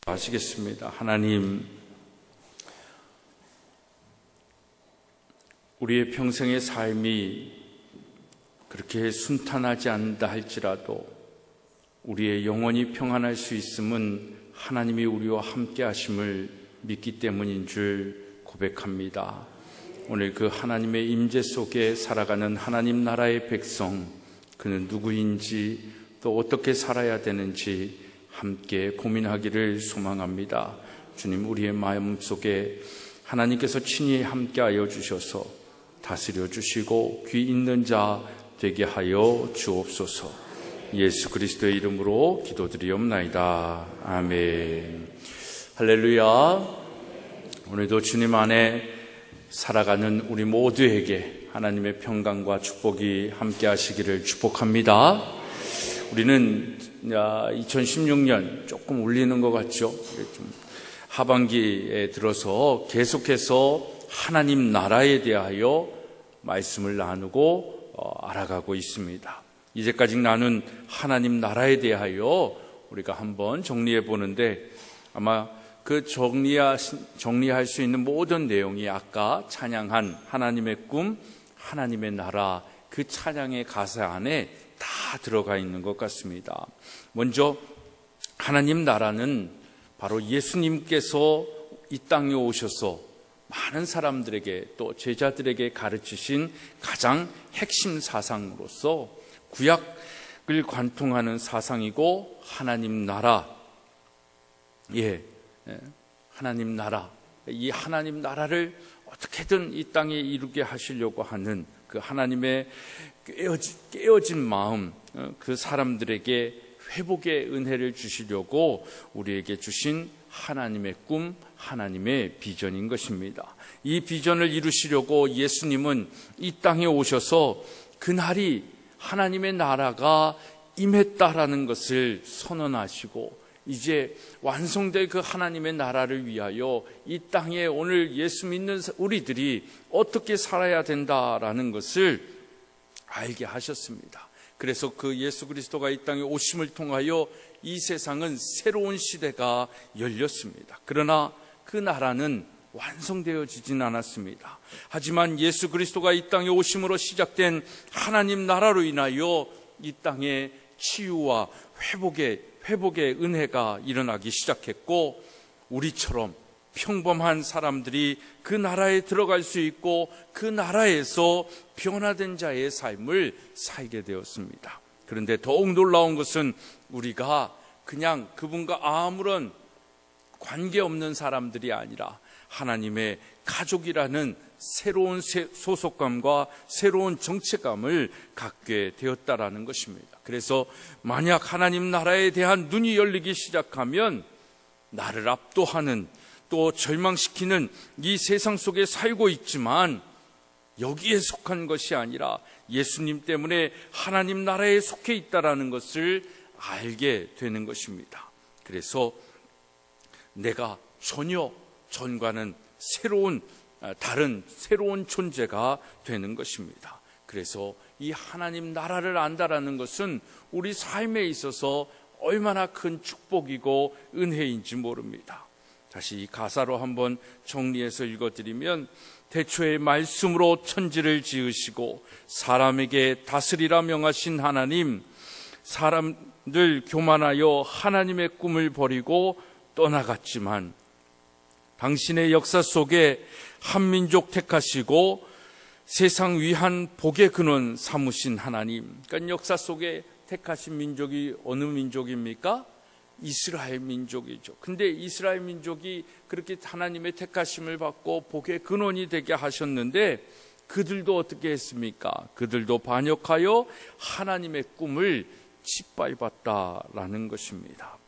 아시겠습니다. 하나님, 우리의 평생의 삶이 그렇게 순탄하지 않는다 할지라도 우리의 영혼이 평안할 수 있음은 하나님이 우리와 함께 하심을 믿기 때문인 줄 고백합니다. 오늘 그 하나님의 임재 속에 살아가는 하나님 나라의 백성, 그는 누구인지 또 어떻게 살아야 되는지 함께 고민하기를 소망합니다. 주님, 우리의 마음속에 하나님께서 친히 함께하여 주셔서 다스려 주시고 귀 있는 자 되게 하여 주옵소서. 예수 그리스도의 이름으로 기도드리옵나이다. 아멘. 할렐루야. 오늘도 주님 안에 살아가는 우리 모두에게 하나님의 평강과 축복이 함께 하시기를 축복합니다. 우리는 2016년 조금 울리는 것 같죠? 좀 하반기에 들어서 계속해서 하나님 나라에 대하여 말씀을 나누고 알아가고 있습니다. 이제까지 나눈 하나님 나라에 대하여 우리가 한번 정리해 보는데, 아마 그 정리할 수 있는 모든 내용이 아까 찬양한 하나님의 꿈, 하나님의 나라, 그 찬양의 가사 안에 다 들어가 있는 것 같습니다. 먼저 하나님 나라는 바로 예수님께서 이 땅에 오셔서 많은 사람들에게 또 제자들에게 가르치신 가장 핵심 사상으로서 구약을 관통하는 사상이고, 하나님 나라, 하나님 나라, 이 하나님 나라를 어떻게든 이 땅에 이루게 하시려고 하는 그 하나님의 깨어진 마음, 그 사람들에게 회복의 은혜를 주시려고 우리에게 주신 하나님의 꿈, 하나님의 비전인 것입니다. 이 비전을 이루시려고 예수님은 이 땅에 오셔서 그날이 하나님의 나라가 임했다라는 것을 선언하시고, 이제 완성될 그 하나님의 나라를 위하여 이 땅에 오늘 예수 믿는 우리들이 어떻게 살아야 된다라는 것을 알게 하셨습니다. 그래서 그 예수 그리스도가 이 땅에 오심을 통하여 이 세상은 새로운 시대가 열렸습니다. 그러나 그 나라는 완성되어지진 않았습니다. 하지만 예수 그리스도가 이 땅에 오심으로 시작된 하나님 나라로 인하여 이 땅에 치유와 회복의 은혜가 일어나기 시작했고, 우리처럼 평범한 사람들이 그 나라에 들어갈 수 있고 그 나라에서 변화된 자의 삶을 살게 되었습니다. 그런데 더욱 놀라운 것은 우리가 그냥 그분과 아무런 관계없는 사람들이 아니라 하나님의 가족이라는 새로운 소속감과 새로운 정체감을 갖게 되었다라는 것입니다. 그래서 만약 하나님 나라에 대한 눈이 열리기 시작하면 나를 압도하는, 또 절망시키는 이 세상 속에 살고 있지만 여기에 속한 것이 아니라 예수님 때문에 하나님 나라에 속해 있다라는 것을 알게 되는 것입니다. 그래서 내가 전혀 전과는 다른 새로운 존재가 되는 것입니다. 그래서 이 하나님 나라를 안다라는 것은 우리 삶에 있어서 얼마나 큰 축복이고 은혜인지 모릅니다. 다시 이 가사로 한번 정리해서 읽어드리면, 태초에 말씀으로 천지를 지으시고 사람에게 다스리라 명하신 하나님, 사람들 교만하여 하나님의 꿈을 버리고 떠나갔지만 당신의 역사 속에 한 민족 택하시고 세상 위한 복의 근원 삼으신 하나님. 그러니까 역사 속에 택하신 민족이 어느 민족입니까? 이스라엘 민족이죠. 근데 이스라엘 민족이 그렇게 하나님의 택하심을 받고 복의 근원이 되게 하셨는데, 그들도 어떻게 했습니까? 그들도 반역하여 하나님의 꿈을 짓밟았다라는 것입니다.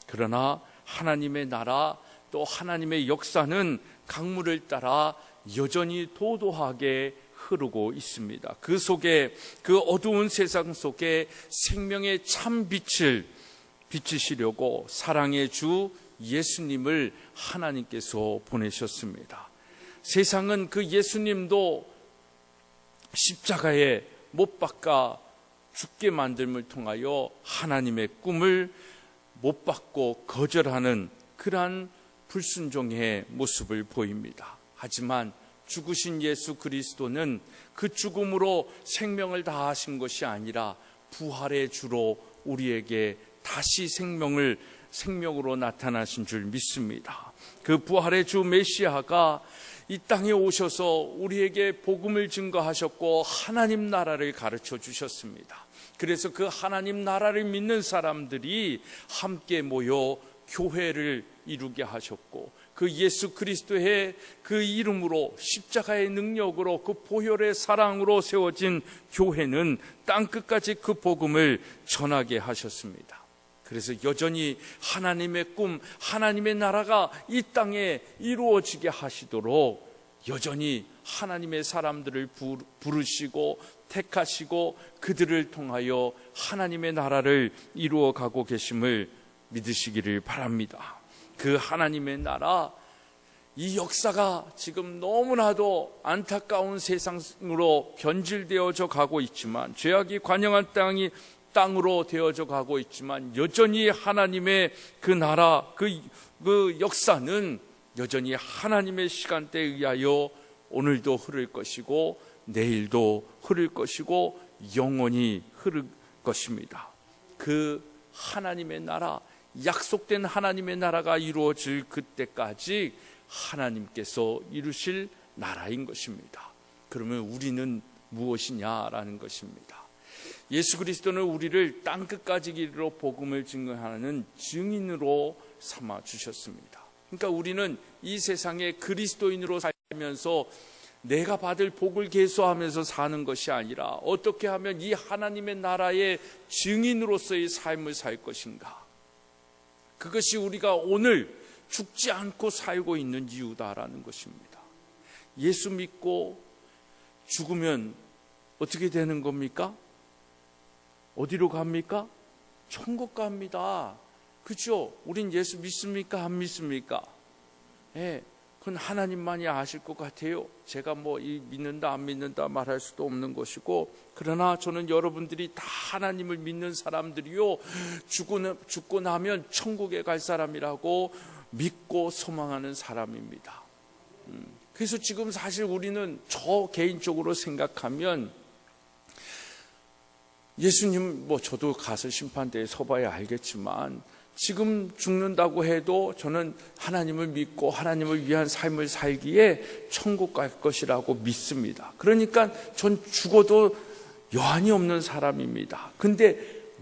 그러나 하나님의 나라, 또 하나님의 역사는 강물을 따라 여전히 도도하게 흐르고 있습니다. 그 속에, 그 어두운 세상 속에 생명의 참 빛을 비치시려고 사랑의 주 예수님을 하나님께서 보내셨습니다. 세상은 그 예수님도 십자가에 못 박아 죽게 만듦을 통하여 하나님의 꿈을 못 받고 거절하는 그러한 불순종의 모습을 보입니다. 하지만 죽으신 예수 그리스도는 그 죽음으로 생명을 다하신 것이 아니라 부활의 주로 우리에게 다시 생명으로 나타나신 줄 믿습니다. 그 부활의 주 메시아가 이 땅에 오셔서 우리에게 복음을 증거하셨고 하나님 나라를 가르쳐 주셨습니다. 그래서 그 하나님 나라를 믿는 사람들이 함께 모여 교회를 이루게 하셨고, 그 예수 그리스도의 그 이름으로 십자가의 능력으로 그 보혈의 사랑으로 세워진 교회는 땅끝까지 그 복음을 전하게 하셨습니다. 그래서 여전히 하나님의 꿈, 하나님의 나라가 이 땅에 이루어지게 하시도록 여전히 하나님의 사람들을 부르시고 택하시고 그들을 통하여 하나님의 나라를 이루어가고 계심을 믿으시기를 바랍니다. 그 하나님의 나라, 이 역사가 지금 너무나도 안타까운 세상으로 변질되어져 가고 있지만, 죄악이 관영한 땅으로 되어져 가고 있지만, 여전히 하나님의 그 나라, 그 역사는 여전히 하나님의 시간대에 의하여 오늘도 흐를 것이고 내일도 흐를 것이고 영원히 흐를 것입니다. 그 하나님의 나라, 약속된 하나님의 나라가 이루어질 그때까지 하나님께서 이루실 나라인 것입니다. 그러면 우리는 무엇이냐라는 것입니다. 예수 그리스도는 우리를 땅끝까지 이르러 복음을 증거하는 증인으로 삼아 주셨습니다. 그러니까 우리는 이 세상에 그리스도인으로 살면서 내가 받을 복을 계수하면서 사는 것이 아니라 어떻게 하면 이 하나님의 나라의 증인으로서의 삶을 살 것인가, 그것이 우리가 오늘 죽지 않고 살고 있는 이유다라는 것입니다. 예수 믿고 죽으면 어떻게 되는 겁니까? 어디로 갑니까? 천국 갑니다. 그렇죠? 우린 예수 믿습니까? 안 믿습니까? 예, 그건 하나님만이 아실 것 같아요. 제가 믿는다 안 믿는다 말할 수도 없는 것이고, 그러나 저는 여러분들이 다 하나님을 믿는 사람들이요, 죽고 나면 천국에 갈 사람이라고 믿고 소망하는 사람입니다. 그래서 지금 사실 우리는 저 개인적으로 생각하면 예수님, 저도 가서 심판대에 서봐야 알겠지만 지금 죽는다고 해도 저는 하나님을 믿고 하나님을 위한 삶을 살기에 천국 갈 것이라고 믿습니다. 그러니까 전 죽어도 여한이 없는 사람입니다. 근데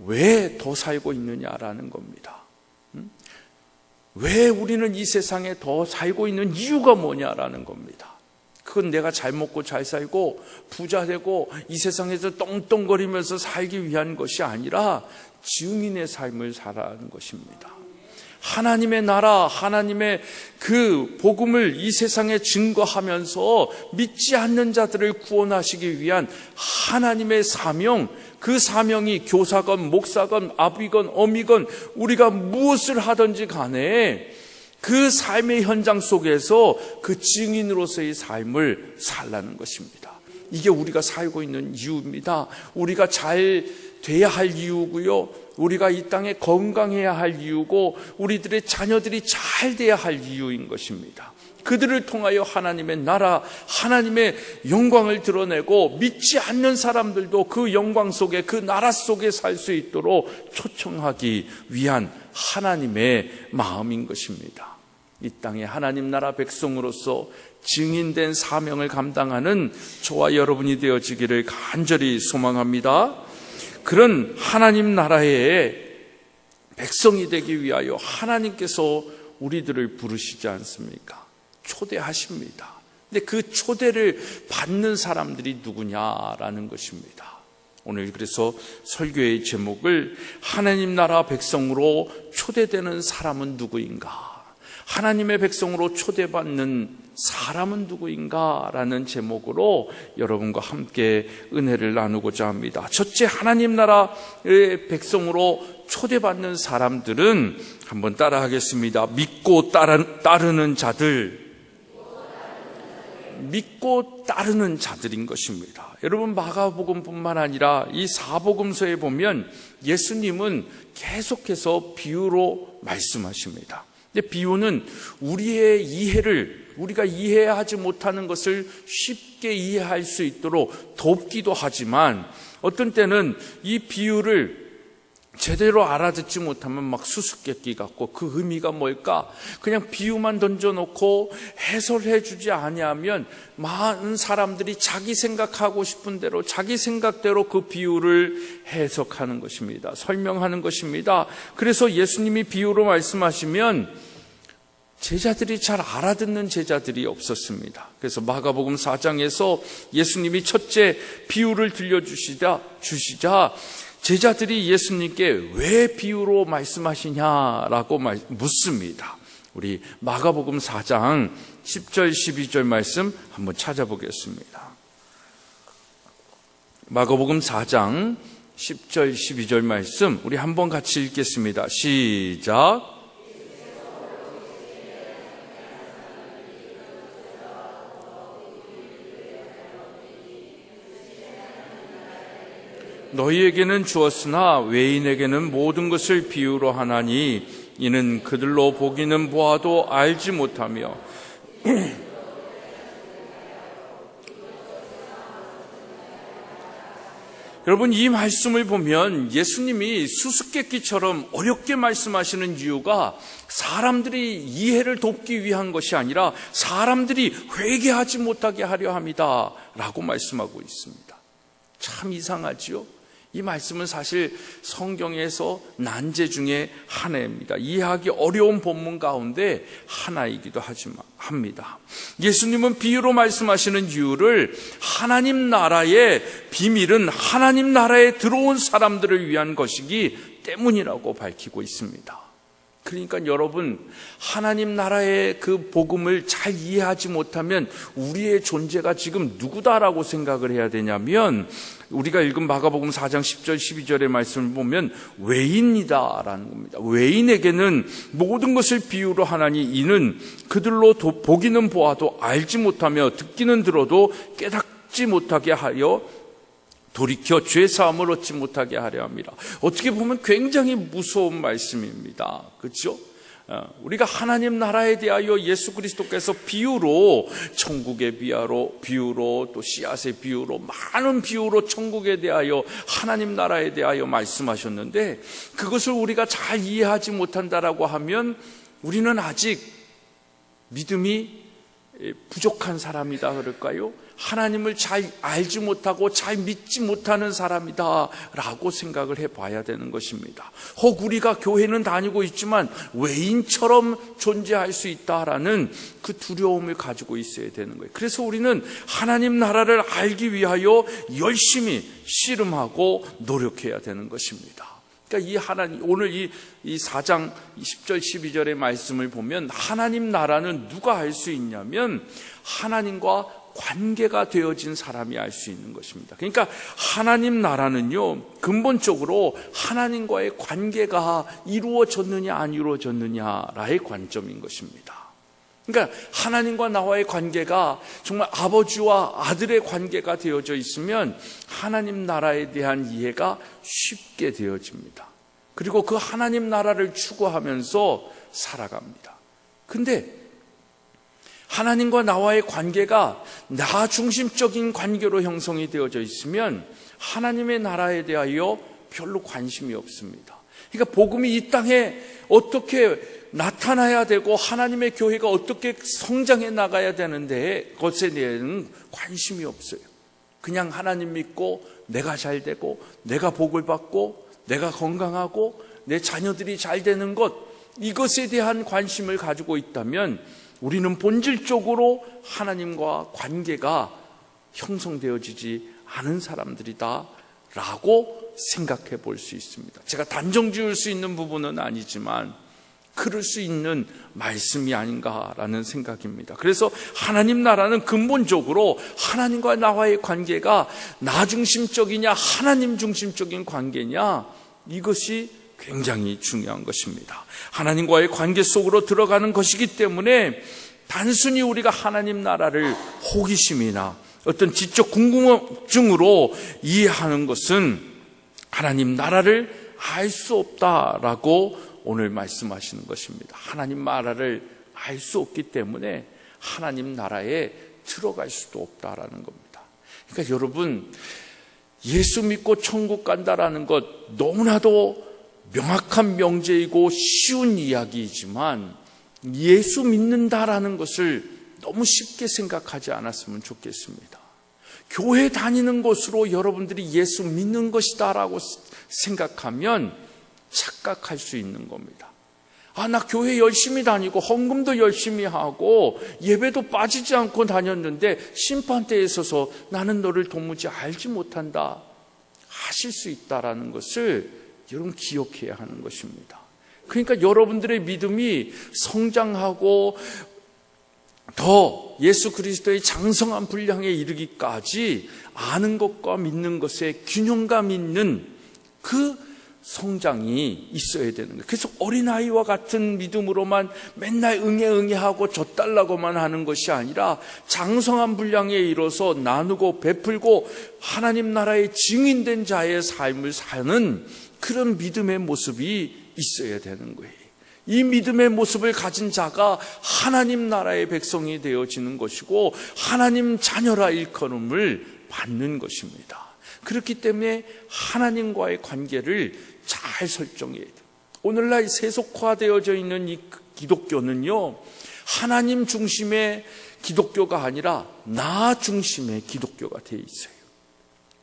왜 더 살고 있느냐라는 겁니다. 왜 우리는 이 세상에 더 살고 있는 이유가 뭐냐라는 겁니다. 그건 내가 잘 먹고 잘 살고 부자 되고 이 세상에서 떵떵거리면서 살기 위한 것이 아니라 증인의 삶을 살아가는 것입니다. 하나님의 나라, 하나님의 그 복음을 이 세상에 증거하면서 믿지 않는 자들을 구원하시기 위한 하나님의 사명, 그 사명이 교사건 목사건 아비건 어미건 우리가 무엇을 하든지 간에 그 삶의 현장 속에서 그 증인으로서의 삶을 살라는 것입니다. 이게 우리가 살고 있는 이유입니다. 우리가 잘 돼야 할 이유고요, 우리가 이 땅에 건강해야 할 이유고 우리들의 자녀들이 잘 돼야 할 이유인 것입니다. 그들을 통하여 하나님의 나라, 하나님의 영광을 드러내고 믿지 않는 사람들도 그 영광 속에, 그 나라 속에 살 수 있도록 초청하기 위한 하나님의 마음인 것입니다. 이 땅에 하나님 나라 백성으로서 증인된 사명을 감당하는 저와 여러분이 되어지기를 간절히 소망합니다. 그런 하나님 나라의 백성이 되기 위하여 하나님께서 우리들을 부르시지 않습니까? 초대하십니다. 근데 그 초대를 받는 사람들이 누구냐라는 것입니다. 오늘 그래서 설교의 제목을 하나님 나라 백성으로 초대되는 사람은 누구인가? 하나님의 백성으로 초대받는 사람은 누구인가? 라는 제목으로 여러분과 함께 은혜를 나누고자 합니다. 첫째, 하나님 나라의 백성으로 초대받는 사람들은 한번 따라하겠습니다. 믿고 따르는 자들. 믿고 따르는 자들인 것입니다. 여러분, 마가복음뿐만 아니라 이 사복음서에 보면 예수님은 계속해서 비유로 말씀하십니다. 근데 비유는 우리의 이해를, 우리가 이해하지 못하는 것을 쉽게 이해할 수 있도록 돕기도 하지만, 어떤 때는 이 비유를 제대로 알아듣지 못하면 막 수수께끼 같고, 그 의미가 뭘까? 그냥 비유만 던져놓고 해설해 주지 아니하면 많은 사람들이 자기 생각하고 싶은 대로, 자기 생각대로 그 비유를 해석하는 것입니다. 설명하는 것입니다. 그래서 예수님이 비유로 말씀하시면 제자들이 잘 알아듣는 제자들이 없었습니다. 그래서 마가복음 4장에서 예수님이 첫째 비유를 들려주시자 제자들이 예수님께 왜 비유로 말씀하시냐라고 묻습니다. 우리 마가복음 4장 10절 12절 말씀 한번 찾아보겠습니다. 마가복음 4장 10절 12절 말씀 우리 한번 같이 읽겠습니다. 시작. 너희에게는 주었으나 외인에게는 모든 것을 비유로 하나니 이는 그들로 보기는 보아도 알지 못하며 여러분, 이 말씀을 보면 예수님이 수수께끼처럼 어렵게 말씀하시는 이유가 사람들이 이해를 돕기 위한 것이 아니라 사람들이 회개하지 못하게 하려 함이다 라고 말씀하고 있습니다. 참 이상하지요? 이 말씀은 사실 성경에서 난제 중에 하나입니다. 이해하기 어려운 본문 가운데 하나이기도 합니다. 예수님은 비유로 말씀하시는 이유를 하나님 나라의 비밀은 하나님 나라에 들어온 사람들을 위한 것이기 때문이라고 밝히고 있습니다. 그러니까 여러분, 하나님 나라의 그 복음을 잘 이해하지 못하면 우리의 존재가 지금 누구다라고 생각을 해야 되냐면, 우리가 읽은 마가복음 4장 10절 12절의 말씀을 보면 외인이다라는 겁니다. 외인에게는 모든 것을 비유로 하나니 이는 그들로 보기는 보아도 알지 못하며 듣기는 들어도 깨닫지 못하게 하여 돌이켜 죄사함을 얻지 못하게 하려 합니다. 어떻게 보면 굉장히 무서운 말씀입니다. 그렇죠? 우리가 하나님 나라에 대하여 예수 그리스도께서 비유로, 천국의 비유로, 또 씨앗의 비유로, 많은 비유로 천국에 대하여, 하나님 나라에 대하여 말씀하셨는데, 그것을 우리가 잘 이해하지 못한다라고 하면 우리는 아직 믿음이 부족한 사람이다 그럴까요? 하나님을 잘 알지 못하고 잘 믿지 못하는 사람이다 라고 생각을 해봐야 되는 것입니다. 혹 우리가 교회는 다니고 있지만 외인처럼 존재할 수 있다라는 그 두려움을 가지고 있어야 되는 거예요. 그래서 우리는 하나님 나라를 알기 위하여 열심히 씨름하고 노력해야 되는 것입니다. 그러니까 오늘 이 4장 10절 12절의 말씀을 보면 하나님 나라는 누가 알 수 있냐면 하나님과 관계가 되어진 사람이 알 수 있는 것입니다. 그러니까 하나님 나라는요, 근본적으로 하나님과의 관계가 이루어졌느냐 안 이루어졌느냐라의 관점인 것입니다. 그러니까 하나님과 나와의 관계가 정말 아버지와 아들의 관계가 되어져 있으면 하나님 나라에 대한 이해가 쉽게 되어집니다. 그리고 그 하나님 나라를 추구하면서 살아갑니다. 근데 하나님과 나와의 관계가 나 중심적인 관계로 형성이 되어져 있으면 하나님의 나라에 대하여 별로 관심이 없습니다. 그러니까 복음이 이 땅에 어떻게 나타나야 되고 하나님의 교회가 어떻게 성장해 나가야 되는데 것에 대해서는 관심이 없어요. 그냥 하나님 믿고 내가 잘 되고 내가 복을 받고 내가 건강하고 내 자녀들이 잘 되는 것, 이것에 대한 관심을 가지고 있다면 우리는 본질적으로 하나님과 관계가 형성되어지지 않은 사람들이다 라고 생각해 볼 수 있습니다. 제가 단정 지을 수 있는 부분은 아니지만 그럴 수 있는 말씀이 아닌가라는 생각입니다. 그래서 하나님 나라는 근본적으로 하나님과 나와의 관계가 나 중심적이냐 하나님 중심적인 관계냐, 이것이 굉장히 중요한 것입니다. 하나님과의 관계 속으로 들어가는 것이기 때문에 단순히 우리가 하나님 나라를 호기심이나 어떤 지적 궁금증으로 이해하는 것은 하나님 나라를 알 수 없다라고 오늘 말씀하시는 것입니다. 하나님 나라를 알 수 없기 때문에 하나님 나라에 들어갈 수도 없다라는 겁니다. 그러니까 여러분, 예수 믿고 천국 간다라는 것 너무나도 명확한 명제이고 쉬운 이야기이지만 예수 믿는다라는 것을 너무 쉽게 생각하지 않았으면 좋겠습니다. 교회 다니는 것으로 여러분들이 예수 믿는 것이다라고 생각하면 착각할 수 있는 겁니다. 나 교회 열심히 다니고 헌금도 열심히 하고 예배도 빠지지 않고 다녔는데 심판대에 서서 나는 너를 도무지 알지 못한다 하실 수 있다라는 것을 여러분 기억해야 하는 것입니다. 그러니까 여러분들의 믿음이 성장하고 더 예수 그리스도의 장성한 분량에 이르기까지 아는 것과 믿는 것에 균형감 있는 그 성장이 있어야 되는 거예요. 그래서 어린아이와 같은 믿음으로만 맨날 응애하고 젖달라고만 하는 것이 아니라 장성한 분량에 이뤄서 나누고 베풀고 하나님 나라의 증인된 자의 삶을 사는 그런 믿음의 모습이 있어야 되는 거예요. 이 믿음의 모습을 가진 자가 하나님 나라의 백성이 되어지는 것이고 하나님 자녀라 일컬음을 받는 것입니다. 그렇기 때문에 하나님과의 관계를 잘 설정해야 돼요. 오늘날 세속화되어져 있는 이 기독교는요, 하나님 중심의 기독교가 아니라 나 중심의 기독교가 되어 있어요.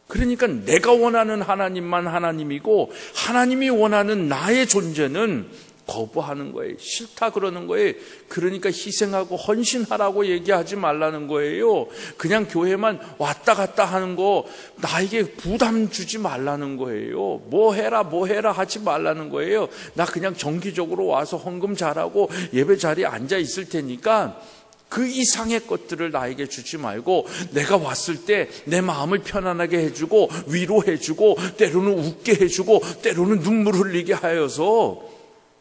그러니까 내가 원하는 하나님만 하나님이고 하나님이 원하는 나의 존재는 거부하는 거예요. 싫다 그러는 거예요. 그러니까 희생하고 헌신하라고 얘기하지 말라는 거예요. 그냥 교회만 왔다 갔다 하는 거 나에게 부담 주지 말라는 거예요. 뭐 해라 하지 말라는 거예요. 나 그냥 정기적으로 와서 헌금 잘하고 예배 자리에 앉아 있을 테니까 그 이상의 것들을 나에게 주지 말고 내가 왔을 때 내 마음을 편안하게 해주고 위로해주고 때로는 웃게 해주고 때로는 눈물 흘리게 하여서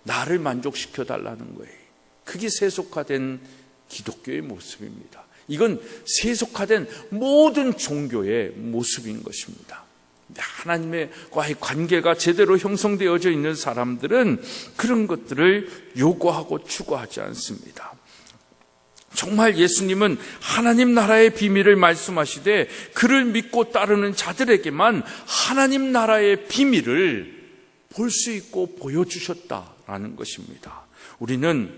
나를 만족시켜 달라는 거예요. 그게 세속화된 기독교의 모습입니다. 이건 세속화된 모든 종교의 모습인 것입니다. 하나님과의 관계가 제대로 형성되어져 있는 사람들은 그런 것들을 요구하고 추구하지 않습니다. 정말 예수님은 하나님 나라의 비밀을 말씀하시되 그를 믿고 따르는 자들에게만 하나님 나라의 비밀을 볼 수 있고 보여주셨다라는 것입니다. 우리는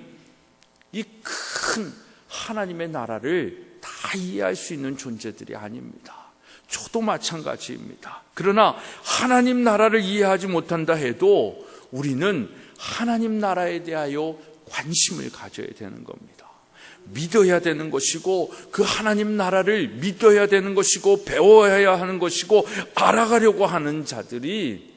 이 큰 하나님의 나라를 다 이해할 수 있는 존재들이 아닙니다. 저도 마찬가지입니다. 그러나 하나님 나라를 이해하지 못한다 해도 우리는 하나님 나라에 대하여 관심을 가져야 되는 겁니다. 믿어야 되는 것이고 그 하나님 나라를 믿어야 되는 것이고 배워야 하는 것이고 알아가려고 하는 자들이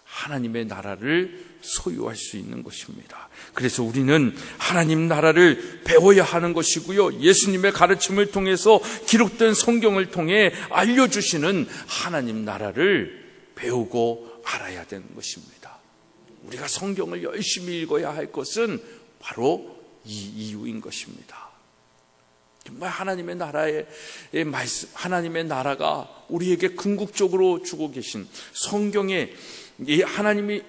하나님의 나라를 소유할 수 있는 것입니다. 그래서 우리는 하나님 나라를 배워야 하는 것이고요, 예수님의 가르침을 통해서 기록된 성경을 통해 알려주시는 하나님 나라를 배우고 알아야 되는 것입니다. 우리가 성경을 열심히 읽어야 할 것은 바로 이 이유인 것입니다. 정말 하나님의 나라의 말씀, 하나님의 나라가 우리에게 궁극적으로 주고 계신 성경에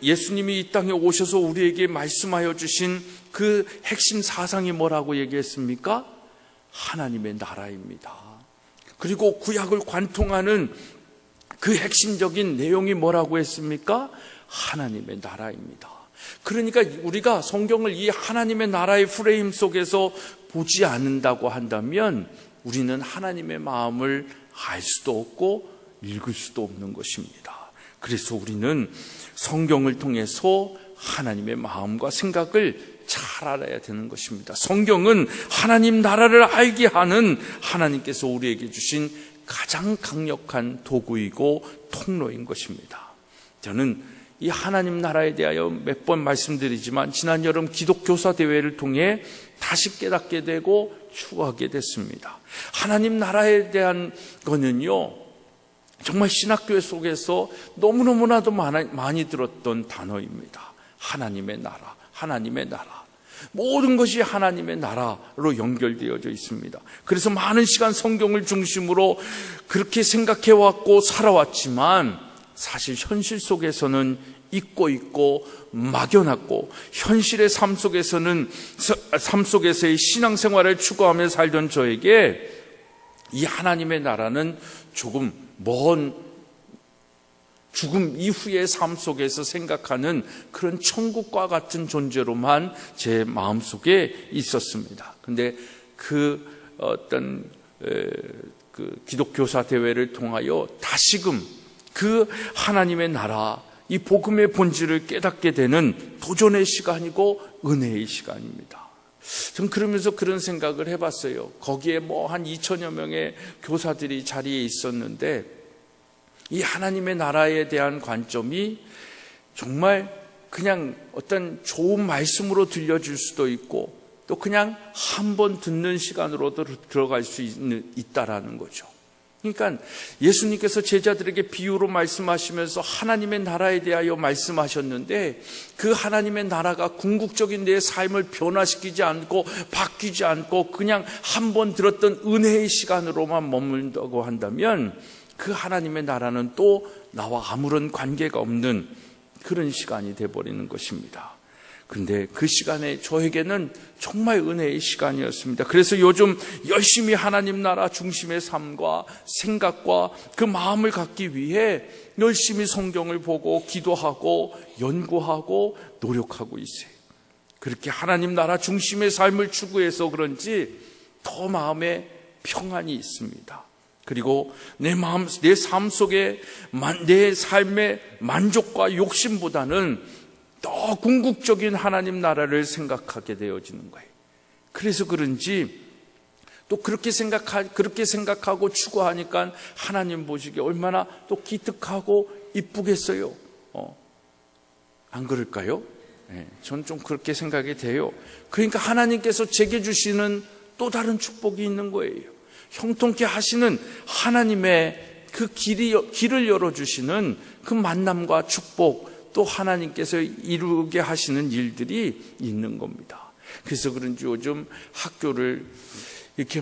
예수님이 이 땅에 오셔서 우리에게 말씀하여 주신 그 핵심 사상이 뭐라고 얘기했습니까? 하나님의 나라입니다. 그리고 구약을 관통하는 그 핵심적인 내용이 뭐라고 했습니까? 하나님의 나라입니다. 그러니까 우리가 성경을 이 하나님의 나라의 프레임 속에서 보지 않는다고 한다면 우리는 하나님의 마음을 알 수도 없고 읽을 수도 없는 것입니다. 그래서 우리는 성경을 통해서 하나님의 마음과 생각을 잘 알아야 되는 것입니다. 성경은 하나님 나라를 알게 하는 하나님께서 우리에게 주신 가장 강력한 도구이고 통로인 것입니다. 저는 이 하나님 나라에 대하여 몇 번 말씀드리지만 지난 여름 기독교사 대회를 통해 다시 깨닫게 되고 추구하게 됐습니다. 하나님 나라에 대한 거는요, 정말 신학교회 속에서 너무너무나도 많이 들었던 단어입니다. 하나님의 나라, 하나님의 나라. 모든 것이 하나님의 나라로 연결되어져 있습니다. 그래서 많은 시간 성경을 중심으로 그렇게 생각해왔고 살아왔지만 사실 현실 속에서는 잊고 있고 막연하고 현실의 삶 속에서의 신앙생활을 추구하며 살던 저에게 이 하나님의 나라는 조금 먼 죽음 이후의 삶 속에서 생각하는 그런 천국과 같은 존재로만 제 마음속에 있었습니다. 근데 그 기독교사 대회를 통하여 다시금 그 하나님의 나라, 이 복음의 본질을 깨닫게 되는 도전의 시간이고 은혜의 시간입니다. 전 그러면서 그런 생각을 해봤어요. 거기에 한 2천여 명의 교사들이 자리에 있었는데 이 하나님의 나라에 대한 관점이 정말 그냥 어떤 좋은 말씀으로 들려줄 수도 있고 또 그냥 한 번 듣는 시간으로도 들어갈 수 있다라는 거죠. 그러니까 예수님께서 제자들에게 비유로 말씀하시면서 하나님의 나라에 대하여 말씀하셨는데 그 하나님의 나라가 궁극적인 내 삶을 변화시키지 않고 바뀌지 않고 그냥 한 번 들었던 은혜의 시간으로만 머문다고 한다면 그 하나님의 나라는 또 나와 아무런 관계가 없는 그런 시간이 되어버리는 것입니다. 근데 그 시간에 저에게는 정말 은혜의 시간이었습니다. 그래서 요즘 열심히 하나님 나라 중심의 삶과 생각과 그 마음을 갖기 위해 열심히 성경을 보고 기도하고 연구하고 노력하고 있어요. 그렇게 하나님 나라 중심의 삶을 추구해서 그런지 더 마음에 평안이 있습니다. 그리고 내 삶 속에 내 삶의 만족과 욕심보다는 더 궁극적인 하나님 나라를 생각하게 되어지는 거예요. 그래서 그런지 또 그렇게 생각하고 추구하니까 하나님 보시기에 얼마나 또 기특하고 이쁘겠어요. 안 그럴까요? 네, 전 좀 그렇게 생각이 돼요. 그러니까 하나님께서 제게 주시는 또 다른 축복이 있는 거예요. 형통케 하시는 하나님의 그 길을 열어주시는 그 만남과 축복, 또 하나님께서 이루게 하시는 일들이 있는 겁니다. 그래서 그런지 요즘 학교를 이렇게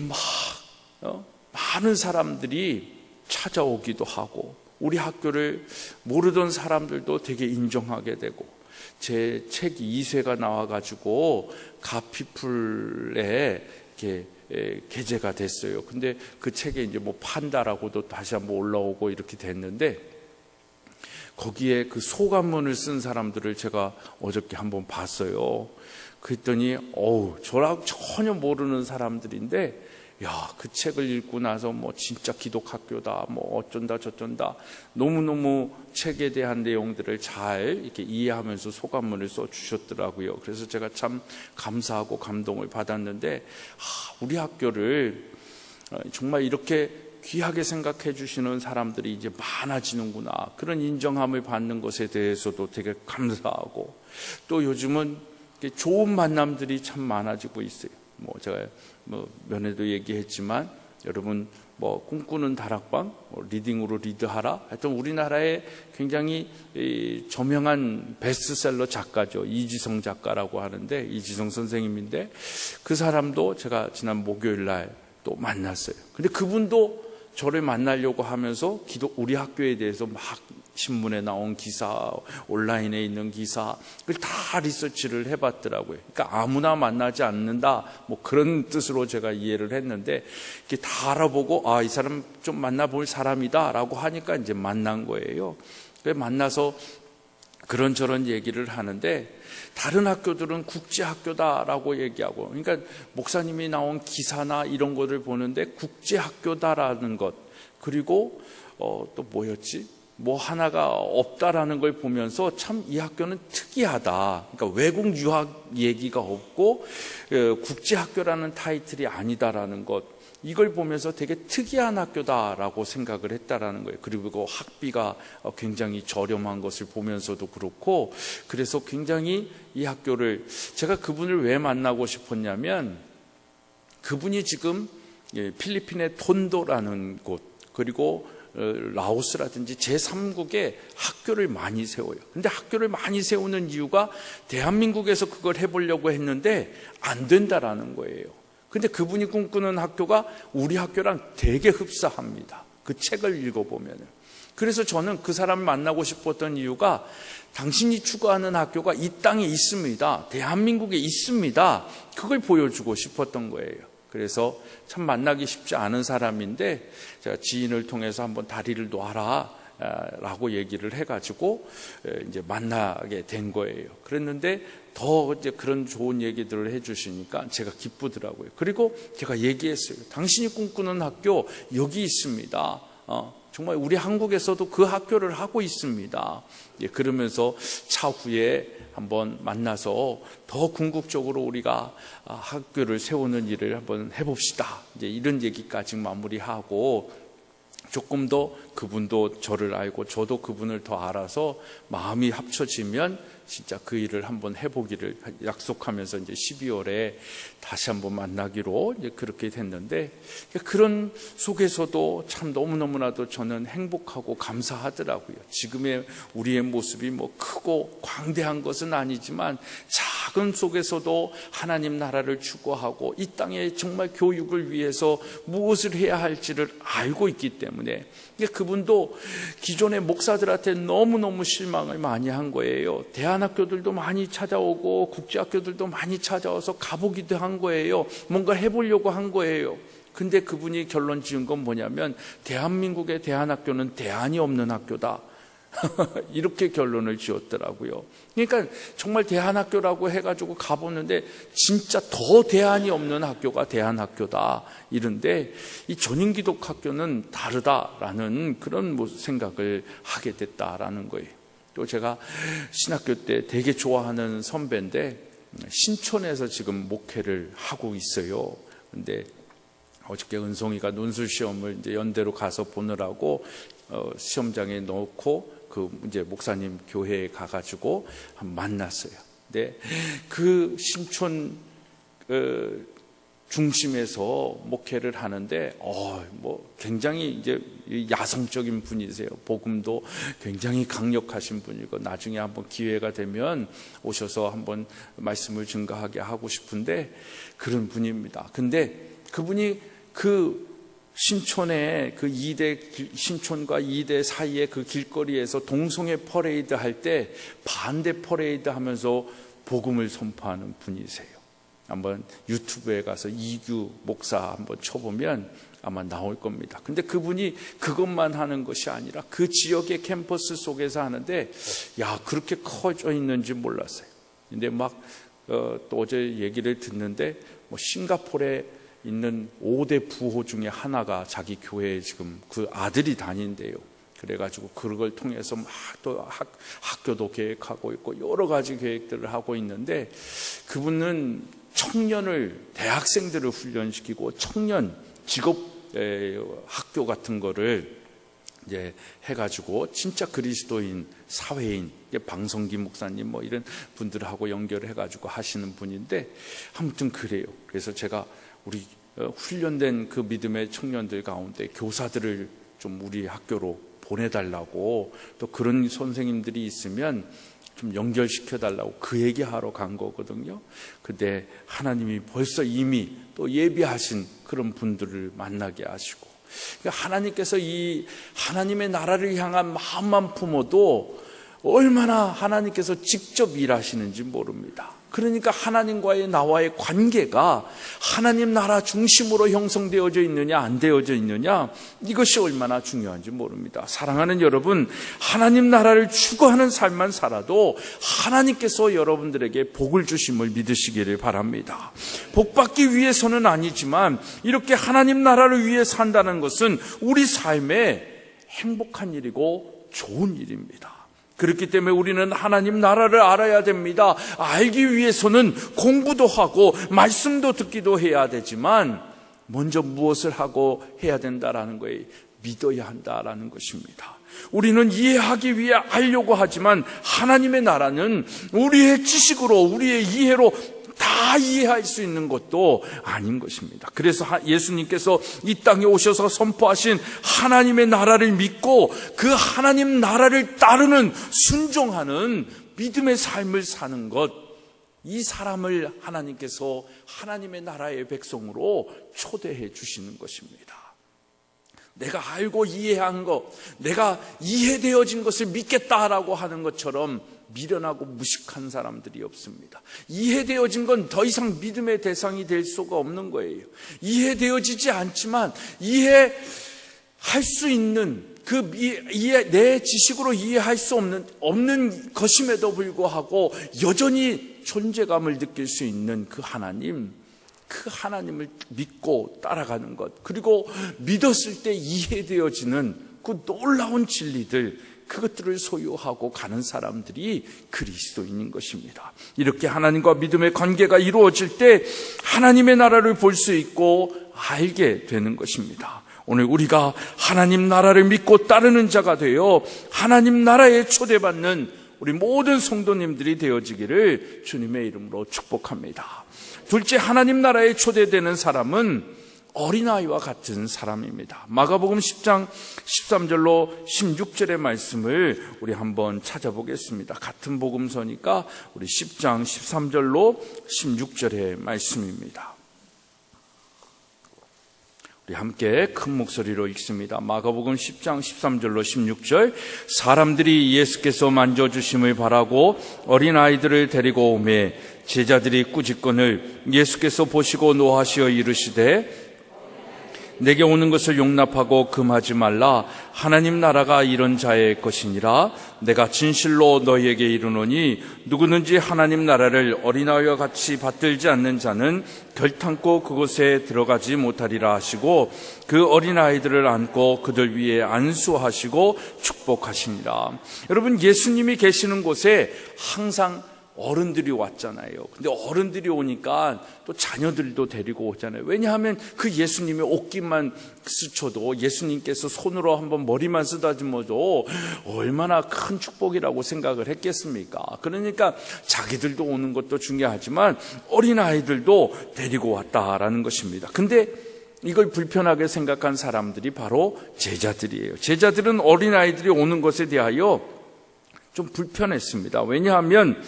많은 사람들이 찾아오기도 하고 우리 학교를 모르던 사람들도 되게 인정하게 되고 제 책이 2쇄가 나와가지고 가피풀에 이렇게 게재가 됐어요. 근데 그 책에 이제 판다라고도 다시 한번 올라오고 이렇게 됐는데 거기에 그 소감문을 쓴 사람들을 제가 어저께 한번 봤어요. 그랬더니 저랑 전혀 모르는 사람들인데 그 책을 읽고 나서 진짜 기독학교다 어쩐다 저쩐다 너무너무 책에 대한 내용들을 잘 이렇게 이해하면서 소감문을 써주셨더라고요. 그래서 제가 참 감사하고 감동을 받았는데 우리 학교를 정말 이렇게 귀하게 생각해 주시는 사람들이 이제 많아지는구나, 그런 인정함을 받는 것에 대해서도 되게 감사하고, 또 요즘은 좋은 만남들이 참 많아지고 있어요. 제가 면에도 얘기했지만 여러분 꿈꾸는 다락방, 리딩으로 리드하라, 하여튼 우리나라에 굉장히 저명한 베스트셀러 작가죠. 이지성 작가라고 하는데, 이지성 선생님인데 그 사람도 제가 지난 목요일 날 또 만났어요. 근데 그분도 저를 만나려고 하면서 우리 학교에 대해서 막 신문에 나온 기사, 온라인에 있는 기사를 다 리서치를 해봤더라고요. 그러니까 아무나 만나지 않는다, 그런 뜻으로 제가 이해를 했는데, 이렇게 다 알아보고 이 사람 좀 만나볼 사람이다라고 하니까 이제 만난 거예요. 그래서 만나서 그런저런 얘기를 하는데, 다른 학교들은 국제학교다라고 얘기하고, 그러니까 목사님이 나온 기사나 이런 것을 보는데 국제학교다라는 것, 그리고 또 뭐였지? 하나가 없다라는 걸 보면서 참 이 학교는 특이하다. 그러니까 외국 유학 얘기가 없고 국제학교라는 타이틀이 아니다라는 것, 이걸 보면서 되게 특이한 학교다라고 생각을 했다라는 거예요. 그리고 학비가 굉장히 저렴한 것을 보면서도 그렇고, 그래서 굉장히 이 학교를, 제가 그분을 왜 만나고 싶었냐면, 그분이 지금 필리핀의 톤도라는 곳, 그리고 라오스라든지 제3국에 학교를 많이 세워요. 근데 학교를 많이 세우는 이유가 대한민국에서 그걸 해보려고 했는데 안 된다라는 거예요. 근데 그분이 꿈꾸는 학교가 우리 학교랑 되게 흡사합니다. 그 책을 읽어보면은. 그래서 저는 그 사람을 만나고 싶었던 이유가 당신이 추구하는 학교가 이 땅에 있습니다. 대한민국에 있습니다. 그걸 보여주고 싶었던 거예요. 그래서 참 만나기 쉽지 않은 사람인데 제가 지인을 통해서 한번 다리를 놔라 라고 얘기를 해가지고 이제 만나게 된 거예요. 그랬는데 더 이제 그런 좋은 얘기들을 해주시니까 제가 기쁘더라고요. 그리고 제가 얘기했어요. 당신이 꿈꾸는 학교 여기 있습니다. 정말 우리 한국에서도 그 학교를 하고 있습니다. 그러면서 차후에 한번 만나서 더 궁극적으로 우리가 학교를 세우는 일을 한번 해봅시다. 이제 이런 얘기까지 마무리하고 조금 더 그분도 저를 알고 저도 그분을 더 알아서 마음이 합쳐지면 진짜 그 일을 한번 해보기를 약속하면서 이제 12월에 다시 한번 만나기로 이제 그렇게 됐는데, 그런 속에서도 참 너무너무나도 저는 행복하고 감사하더라고요. 지금의 우리의 모습이 뭐 크고 광대한 것은 아니지만 작은 속에서도 하나님 나라를 추구하고 이 땅에 정말 교육을 위해서 무엇을 해야 할지를 알고 있기 때문에, 그분도 기존의 목사들한테 너무너무 실망을 많이 한 거예요. 대안학교들도 많이 찾아오고 국제학교들도 많이 찾아와서 가보기도 한 거예요. 뭔가 해보려고 한 거예요. 근데 그분이 결론 지은 건 뭐냐면 대한민국의 대안학교는 대안이 없는 학교다. 이렇게 결론을 지었더라고요. 그러니까 정말 대안학교라고 해가지고 가보는데 진짜 더 대안이 없는 학교가 대안학교다 이런데, 이 전인기독학교는 다르다라는 그런 생각을 하게 됐다라는 거예요. 또 제가 신학교 때 되게 좋아하는 선배인데 신촌에서 지금 목회를 하고 있어요. 근데 어저께 은송이가 논술 시험을 이제 연대로 가서 보느라고 시험장에 넣고 그 이제 목사님 교회에 가가지고 만났어요. 근데 그 신촌 중심에서 목회를 하는데 뭐 굉장히 이제 야성적인 분이세요. 복음도 굉장히 강력하신 분이고 나중에 한번 기회가 되면 오셔서 한번 말씀을 증거하게 하고 싶은데 그런 분입니다. 근데 그분이 그 신촌의 그 신촌과 이대 사이의 그 길거리에서 동성애 퍼레이드 할 때 반대 퍼레이드 하면서 복음을 선포하는 분이세요. 한번 유튜브에 가서 이규 목사 한번 쳐보면 아마 나올 겁니다. 근데 그분이 그것만 하는 것이 아니라 그 지역의 캠퍼스 속에서 하는데, 그렇게 커져 있는지 몰랐어요. 근데 또 어제 얘기를 듣는데 싱가포르에 있는 5대 부호 중에 하나가 자기 교회에 지금 그 아들이 다닌대요. 그래가지고 그걸 통해서 막 또 학교도 계획하고 있고 여러 가지 계획들을 하고 있는데, 그분은 대학생들을 훈련시키고 청년 직업 학교 같은 거를 이제 해가지고 진짜 그리스도인 사회인, 방성기 목사님 뭐 이런 분들하고 연결을 해가지고 하시는 분인데, 아무튼 그래요. 그래서 제가 우리 훈련된 그 믿음의 청년들 가운데 교사들을 좀 우리 학교로 보내달라고, 또 그런 선생님들이 있으면 좀 연결시켜달라고 그 얘기하러 간 거거든요. 근데 하나님이 벌써 이미 또 예비하신 그런 분들을 만나게 하시고, 그러니까 하나님께서 이 하나님의 나라를 향한 마음만 품어도 얼마나 하나님께서 직접 일하시는지 모릅니다. 그러니까 하나님과의 나와의 관계가 하나님 나라 중심으로 형성되어져 있느냐 안 되어져 있느냐, 이것이 얼마나 중요한지 모릅니다. 사랑하는 여러분, 하나님 나라를 추구하는 삶만 살아도 하나님께서 여러분들에게 복을 주심을 믿으시기를 바랍니다. 복받기 위해서는 아니지만 이렇게 하나님 나라를 위해 산다는 것은 우리 삶에 행복한 일이고 좋은 일입니다. 그렇기 때문에 우리는 하나님 나라를 알아야 됩니다. 알기 위해서는 공부도 하고 말씀도 듣기도 해야 되지만 먼저 무엇을 하고 해야 된다라는 거에 믿어야 한다라는 것입니다. 우리는 이해하기 위해 알려고 하지만 하나님의 나라는 우리의 지식으로, 우리의 이해로 다 이해할 수 있는 것도 아닌 것입니다. 그래서 예수님께서 이 땅에 오셔서 선포하신 하나님의 나라를 믿고 그 하나님 나라를 따르는, 순종하는 믿음의 삶을 사는 것, 이 사람을 하나님께서 하나님의 나라의 백성으로 초대해 주시는 것입니다. 내가 알고 이해한 것, 내가 이해되어진 것을 믿겠다라고 하는 것처럼 미련하고 무식한 사람들이 없습니다. 이해되어진 건 더 이상 믿음의 대상이 될 수가 없는 거예요. 이해되어지지 않지만 이해할 수 있는 내 지식으로 이해할 수 없는 것임에도 불구하고 여전히 존재감을 느낄 수 있는 그 하나님을 믿고 따라가는 것, 그리고 믿었을 때 이해되어지는 그 놀라운 진리들, 그것들을 소유하고 가는 사람들이 그리스도인인 것입니다. 이렇게 하나님과 믿음의 관계가 이루어질 때 하나님의 나라를 볼 수 있고 알게 되는 것입니다. 오늘 우리가 하나님 나라를 믿고 따르는 자가 되어 하나님 나라에 초대받는 우리 모든 성도님들이 되어지기를 주님의 이름으로 축복합니다. 둘째, 하나님 나라에 초대되는 사람은 어린아이와 같은 사람입니다. 마가복음 10장 13절로 16절의 말씀을 우리 한번 찾아보겠습니다. 같은 복음서니까 우리 10장 13절로 16절의 말씀입니다. 우리 함께 큰 목소리로 읽습니다. 마가복음 10장 13절로 16절. 사람들이 예수께서 만져주심을 바라고 어린아이들을 데리고 오매 제자들이 꾸짖거늘 예수께서 보시고 노하시어 이르시되 내게 오는 것을 용납하고 금하지 말라. 하나님 나라가 이런 자의 것이니라. 내가 진실로 너희에게 이르노니 누구든지 하나님 나라를 어린아이와 같이 받들지 않는 자는 결탄코 그곳에 들어가지 못하리라 하시고 그 어린아이들을 안고 그들 위에 안수하시고 축복하시니라. 여러분, 예수님이 계시는 곳에 항상 어른들이 왔잖아요. 근데 어른들이 오니까 또 자녀들도 데리고 오잖아요. 왜냐하면 그 예수님의 옷깃만 스쳐도, 예수님께서 손으로 한번 머리만 쓰다듬어도 얼마나 큰 축복이라고 생각을 했겠습니까? 그러니까 자기들도 오는 것도 중요하지만 어린아이들도 데리고 왔다라는 것입니다. 근데 이걸 불편하게 생각한 사람들이 바로 제자들이에요. 제자들은 어린아이들이 오는 것에 대하여 좀 불편했습니다. 왜냐하면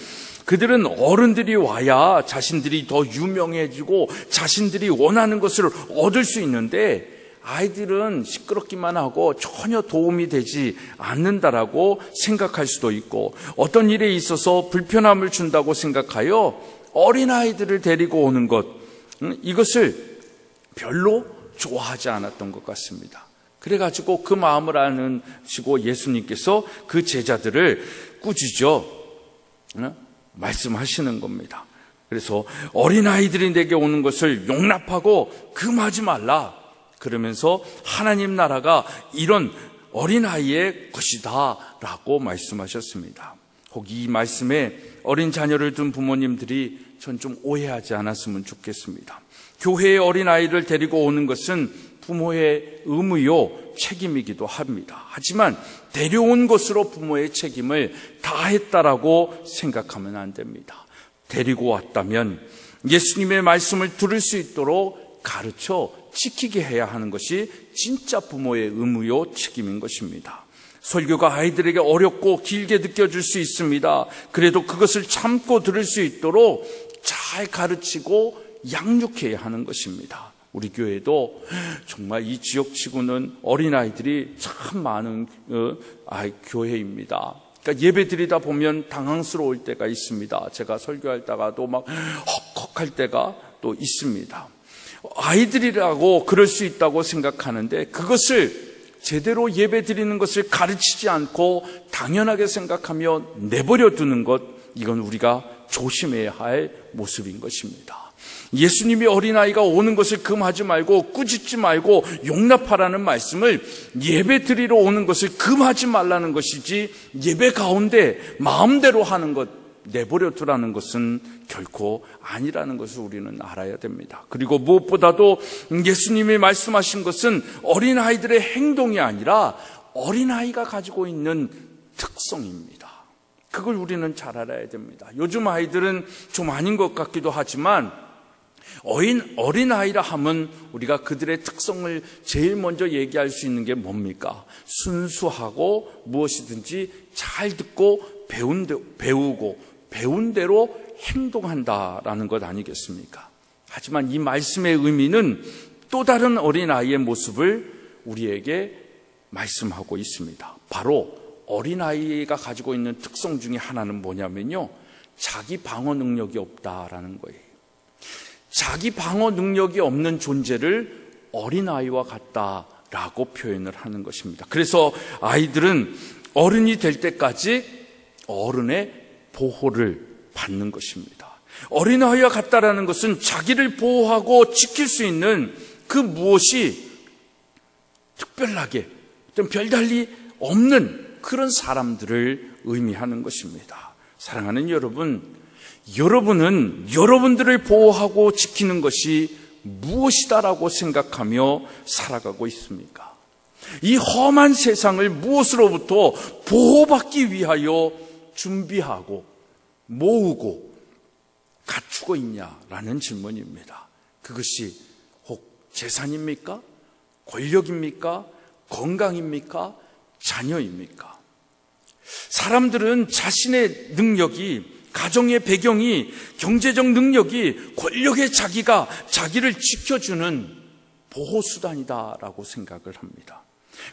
그들은 어른들이 와야 자신들이 더 유명해지고 자신들이 원하는 것을 얻을 수 있는데 아이들은 시끄럽기만 하고 전혀 도움이 되지 않는다라고 생각할 수도 있고, 어떤 일에 있어서 불편함을 준다고 생각하여 어린아이들을 데리고 오는 것, 이것을 별로 좋아하지 않았던 것 같습니다. 그래가지고 그 마음을 아시고 예수님께서 그 제자들을 꾸짖어 말씀하시는 겁니다. 그래서 어린아이들이 내게 오는 것을 용납하고 금하지 말라. 그러면서 하나님 나라가 이런 어린아이의 것이다 라고 말씀하셨습니다. 혹 이 말씀에 어린 자녀를 둔 부모님들이 전 좀 오해하지 않았으면 좋겠습니다. 교회에 어린아이를 데리고 오는 것은 부모의 의무요 책임이기도 합니다. 하지만 데려온 것으로 부모의 책임을 다했다라고 생각하면 안 됩니다. 데리고 왔다면 예수님의 말씀을 들을 수 있도록 가르쳐 지키게 해야 하는 것이 진짜 부모의 의무요 책임인 것입니다. 설교가 아이들에게 어렵고 길게 느껴질 수 있습니다. 그래도 그것을 참고 들을 수 있도록 잘 가르치고 양육해야 하는 것입니다. 우리 교회도 정말 이 지역치고는 어린아이들이 참 많은 교회입니다. 그러니까 예배 드리다 보면 당황스러울 때가 있습니다. 제가 설교하다가도 막 헉헉할 때가 또 있습니다. 아이들이라고 그럴 수 있다고 생각하는데 그것을 제대로 예배 드리는 것을 가르치지 않고 당연하게 생각하며 내버려 두는 것, 이건 우리가 조심해야 할 모습인 것입니다. 예수님이 어린아이가 오는 것을 금하지 말고 꾸짖지 말고 용납하라는 말씀을 예배 드리러 오는 것을 금하지 말라는 것이지, 예배 가운데 마음대로 하는 것 내버려 두라는 것은 결코 아니라는 것을 우리는 알아야 됩니다. 그리고 무엇보다도 예수님이 말씀하신 것은 어린아이들의 행동이 아니라 어린아이가 가지고 있는 특성입니다. 그걸 우리는 잘 알아야 됩니다. 요즘 아이들은 좀 아닌 것 같기도 하지만 어린아이라 하면 우리가 그들의 특성을 제일 먼저 얘기할 수 있는 게 뭡니까? 순수하고 무엇이든지 잘 듣고 배우고 배운 대로 행동한다라는 것 아니겠습니까? 하지만 이 말씀의 의미는 또 다른 어린아이의 모습을 우리에게 말씀하고 있습니다. 바로 어린아이가 가지고 있는 특성 중에 하나는 뭐냐면요, 자기 방어 능력이 없다라는 거예요. 자기 방어 능력이 없는 존재를 어린아이와 같다라고 표현을 하는 것입니다. 그래서 아이들은 어른이 될 때까지 어른의 보호를 받는 것입니다. 어린아이와 같다라는 것은 자기를 보호하고 지킬 수 있는 그 무엇이 특별하게 어떤 별달리 없는 그런 사람들을 의미하는 것입니다. 사랑하는 여러분, 여러분은 여러분들을 보호하고 지키는 것이 무엇이다라고 생각하며 살아가고 있습니까? 이 험한 세상을 무엇으로부터 보호받기 위하여 준비하고 모으고 갖추고 있냐라는 질문입니다. 그것이 혹 재산입니까? 권력입니까? 건강입니까? 자녀입니까? 사람들은 자신의 능력이, 가정의 배경이, 경제적 능력이 권력의 자기를 지켜주는 보호수단이다라고 생각을 합니다.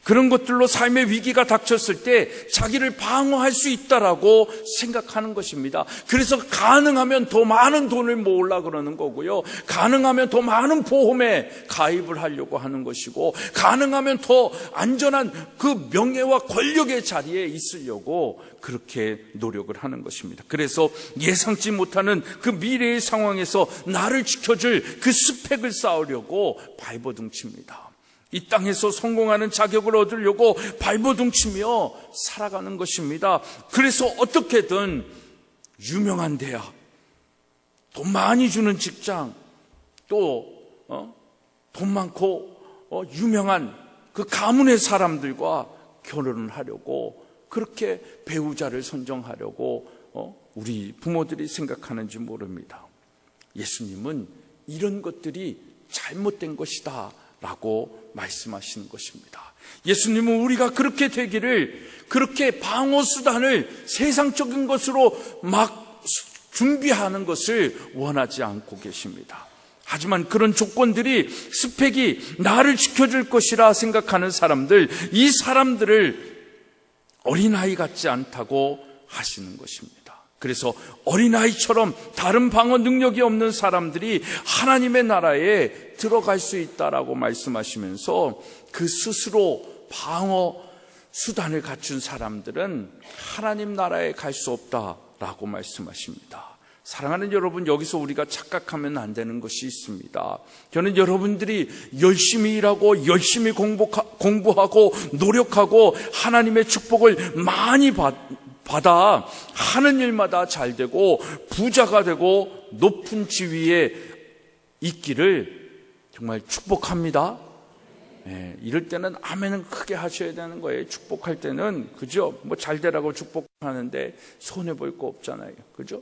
그런 것들로 삶의 위기가 닥쳤을 때 자기를 방어할 수 있다라고 생각하는 것입니다. 그래서 가능하면 더 많은 돈을 모으려고 그러는 거고요, 가능하면 더 많은 보험에 가입을 하려고 하는 것이고, 가능하면 더 안전한 그 명예와 권력의 자리에 있으려고 그렇게 노력을 하는 것입니다. 그래서 예상치 못하는 그 미래의 상황에서 나를 지켜줄 그 스펙을 쌓으려고 발버둥칩니다. 이 땅에서 성공하는 자격을 얻으려고 발버둥치며 살아가는 것입니다. 그래서 어떻게든 유명한 대학, 돈 많이 주는 직장, 또 돈 많고 유명한 그 가문의 사람들과 결혼을 하려고, 그렇게 배우자를 선정하려고 우리 부모들이 생각하는지 모릅니다. 예수님은 이런 것들이 잘못된 것이다 라고 말씀하시는 것입니다. 예수님은 우리가 그렇게 되기를, 그렇게 방어수단을 세상적인 것으로 막 준비하는 것을 원하지 않고 계십니다. 하지만 그런 조건들이, 스펙이 나를 지켜줄 것이라 생각하는 사람들, 이 사람들을 어린아이 같지 않다고 하시는 것입니다. 그래서 어린아이처럼 다른 방어 능력이 없는 사람들이 하나님의 나라에 들어갈 수 있다라고 말씀하시면서, 그 스스로 방어 수단을 갖춘 사람들은 하나님 나라에 갈 수 없다라고 말씀하십니다. 사랑하는 여러분, 여기서 우리가 착각하면 안 되는 것이 있습니다. 저는 여러분들이 열심히 일하고 열심히 공부하고 노력하고 하나님의 축복을 많이 받아 하는 일마다 잘 되고 부자가 되고 높은 지위에 있기를 정말 축복합니다. 이럴 때는 아멘은 크게 하셔야 되는 거예요. 축복할 때는, 그죠? 뭐 잘 되라고 축복하는데 손해볼 거 없잖아요. 그죠?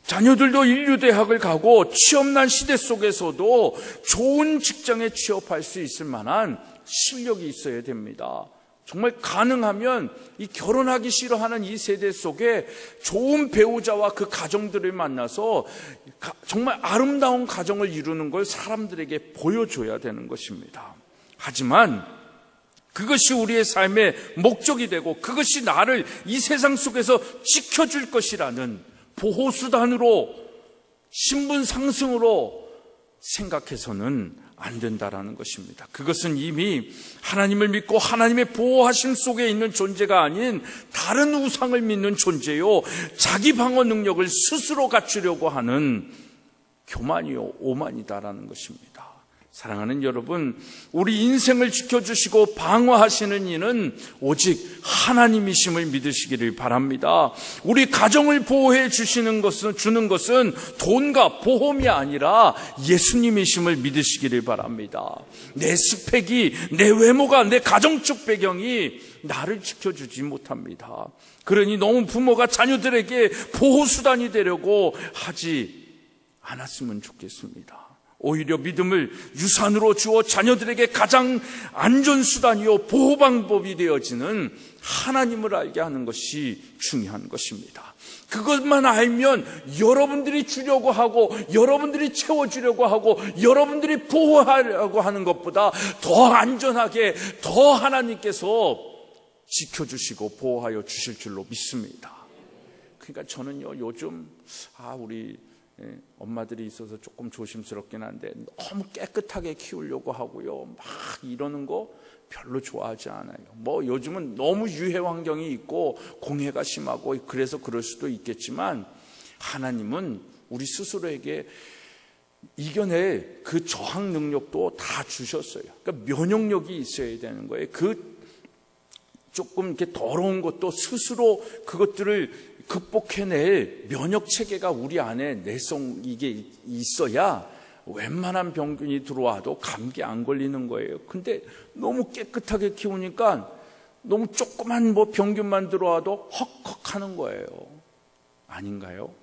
자녀들도 인류대학을 가고 취업난 시대 속에서도 좋은 직장에 취업할 수 있을 만한 실력이 있어야 됩니다. 정말 가능하면 이 결혼하기 싫어하는 이 세대 속에 좋은 배우자와 그 가정들을 만나서 정말 아름다운 가정을 이루는 걸 사람들에게 보여줘야 되는 것입니다. 하지만 그것이 우리의 삶의 목적이 되고 그것이 나를 이 세상 속에서 지켜줄 것이라는 보호수단으로, 신분 상승으로 생각해서는 안 된다라는 것입니다. 그것은 이미 하나님을 믿고 하나님의 보호하심 속에 있는 존재가 아닌 다른 우상을 믿는 존재요, 자기 방어 능력을 스스로 갖추려고 하는 교만이요 오만이다라는 것입니다. 사랑하는 여러분, 우리 인생을 지켜주시고 방어하시는 이는 오직 하나님이심을 믿으시기를 바랍니다. 우리 가정을 보호해 주는 것은 돈과 보험이 아니라 예수님이심을 믿으시기를 바랍니다. 내 스펙이, 내 외모가, 내 가정적 배경이 나를 지켜주지 못합니다. 그러니 너무 부모가 자녀들에게 보호수단이 되려고 하지 않았으면 좋겠습니다. 오히려 믿음을 유산으로 주어 자녀들에게 가장 안전수단이요 보호방법이 되어지는 하나님을 알게 하는 것이 중요한 것입니다. 그것만 알면 여러분들이 주려고 하고 여러분들이 채워주려고 하고 여러분들이 보호하려고 하는 것보다 더 안전하게 더 하나님께서 지켜주시고 보호하여 주실 줄로 믿습니다. 그러니까 저는요, 요즘 우리 엄마들이 있어서 조금 조심스럽긴 한데 너무 깨끗하게 키우려고 하고요, 막 이러는 거 별로 좋아하지 않아요. 뭐 요즘은 너무 유해 환경이 있고 공해가 심하고 그래서 그럴 수도 있겠지만, 하나님은 우리 스스로에게 이겨낼 그 저항 능력도 다 주셨어요. 그러니까 면역력이 있어야 되는 거예요. 그 조금 이렇게 더러운 것도 스스로 그것들을 극복해낼 면역 체계가 우리 안에 내성 이게 있어야 웬만한 병균이 들어와도 감기 안 걸리는 거예요. 근데 너무 깨끗하게 키우니까 너무 조그만 병균만 들어와도 헉헉하는 거예요. 아닌가요?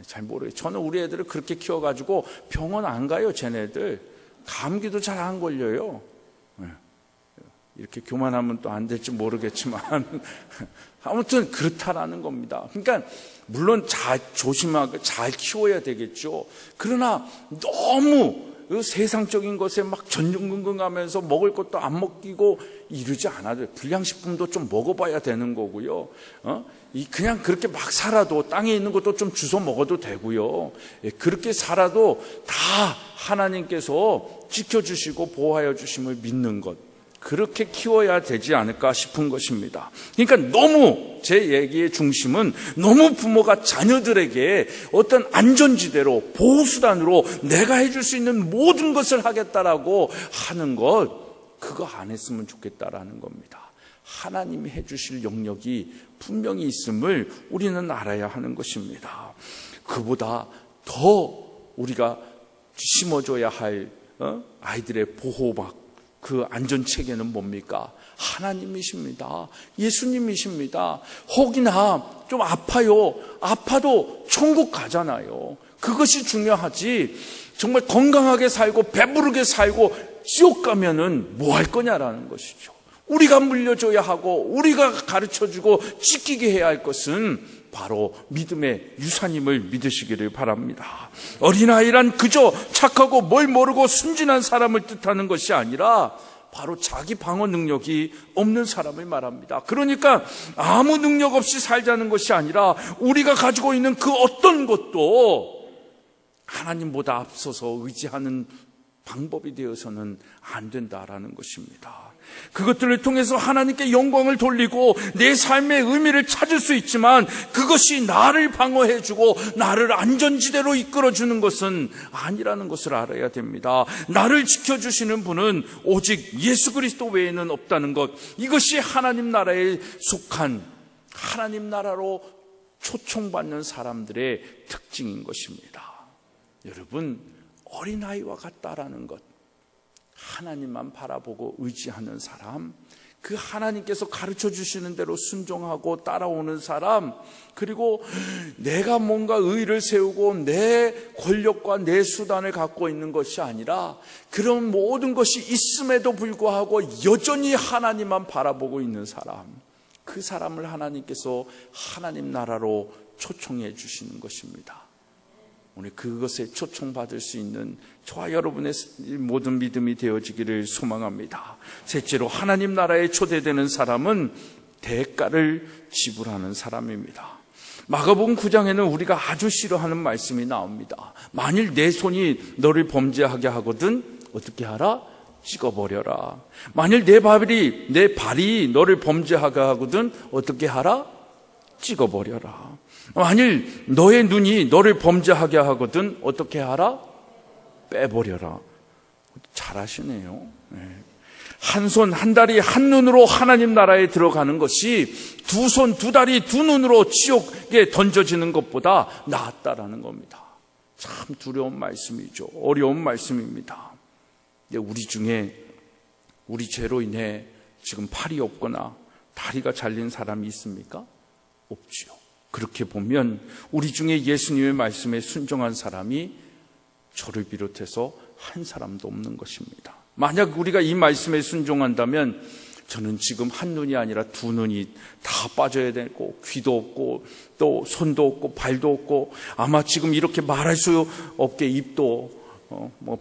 잘 모르겠어요. 저는 우리 애들을 그렇게 키워가지고 병원 안 가요. 쟤네들 감기도 잘 안 걸려요. 이렇게 교만하면 또 안 될지 모르겠지만 아무튼 그렇다라는 겁니다. 그러니까 물론 잘 조심하고 잘 키워야 되겠죠. 그러나 너무 세상적인 것에 막 전전긍긍하면서 먹을 것도 안 먹이고 이러지 않아도, 불량식품도 좀 먹어봐야 되는 거고요. 그냥 그렇게 막 살아도 땅에 있는 것도 좀 주워 먹어도 되고요. 그렇게 살아도 다 하나님께서 지켜주시고 보호하여 주심을 믿는 것, 그렇게 키워야 되지 않을까 싶은 것입니다. 그러니까 너무 제 얘기의 중심은 너무 부모가 자녀들에게 어떤 안전지대로 보호수단으로 내가 해줄 수 있는 모든 것을 하겠다라고 하는 것, 그거 안 했으면 좋겠다라는 겁니다. 하나님이 해주실 영역이 분명히 있음을 우리는 알아야 하는 것입니다. 그보다 더 우리가 심어줘야 할 아이들의 보호막, 그 안전체계는 뭡니까? 하나님이십니다. 예수님이십니다. 혹이나 좀 아파요. 아파도 천국 가잖아요. 그것이 중요하지, 정말 건강하게 살고 배부르게 살고 지옥 가면은 뭐 할 거냐라는 것이죠. 우리가 물려줘야 하고 우리가 가르쳐주고 지키게 해야 할 것은 바로 믿음의 유산임을 믿으시기를 바랍니다. 어린아이란 그저 착하고 뭘 모르고 순진한 사람을 뜻하는 것이 아니라 바로 자기 방어 능력이 없는 사람을 말합니다. 그러니까 아무 능력 없이 살자는 것이 아니라 우리가 가지고 있는 그 어떤 것도 하나님보다 앞서서 의지하는 방법이 되어서는 안 된다라는 것입니다. 그것들을 통해서 하나님께 영광을 돌리고 내 삶의 의미를 찾을 수 있지만, 그것이 나를 방어해주고 나를 안전지대로 이끌어주는 것은 아니라는 것을 알아야 됩니다. 나를 지켜주시는 분은 오직 예수 그리스도 외에는 없다는 것, 이것이 하나님 나라에 속한, 하나님 나라로 초청받는 사람들의 특징인 것입니다. 여러분, 어린아이와 같다라는 것, 하나님만 바라보고 의지하는 사람, 그 하나님께서 가르쳐 주시는 대로 순종하고 따라오는 사람, 그리고 내가 뭔가 의의를 세우고 내 권력과 내 수단을 갖고 있는 것이 아니라 그런 모든 것이 있음에도 불구하고 여전히 하나님만 바라보고 있는 사람, 그 사람을 하나님께서 하나님 나라로 초청해 주시는 것입니다. 오늘 그것에 초청받을 수 있는 저와 여러분의 모든 믿음이 되어지기를 소망합니다. 셋째로, 하나님 나라에 초대되는 사람은 대가를 지불하는 사람입니다. 마가복음 9장에는 우리가 아주 싫어하는 말씀이 나옵니다. 만일 내 손이 너를 범죄하게 하거든 어떻게 하라? 찍어버려라. 만일 내 발이 너를 범죄하게 하거든 어떻게 하라? 찍어버려라. 만일 너의 눈이 너를 범죄하게 하거든 어떻게 하라? 빼버려라. 잘하시네요. 한 손, 한 다리, 한 눈으로 하나님 나라에 들어가는 것이 두 손, 두 다리, 두 눈으로 지옥에 던져지는 것보다 낫다라는 겁니다. 참 두려운 말씀이죠. 어려운 말씀입니다. 우리 중에 우리 죄로 인해 지금 팔이 없거나 다리가 잘린 사람이 있습니까? 없지요. 그렇게 보면 우리 중에 예수님의 말씀에 순종한 사람이 저를 비롯해서 한 사람도 없는 것입니다. 만약 우리가 이 말씀에 순종한다면 저는 지금 한 눈이 아니라 두 눈이 다 빠져야 되고, 귀도 없고 또 손도 없고 발도 없고, 아마 지금 이렇게 말할 수 없게 입도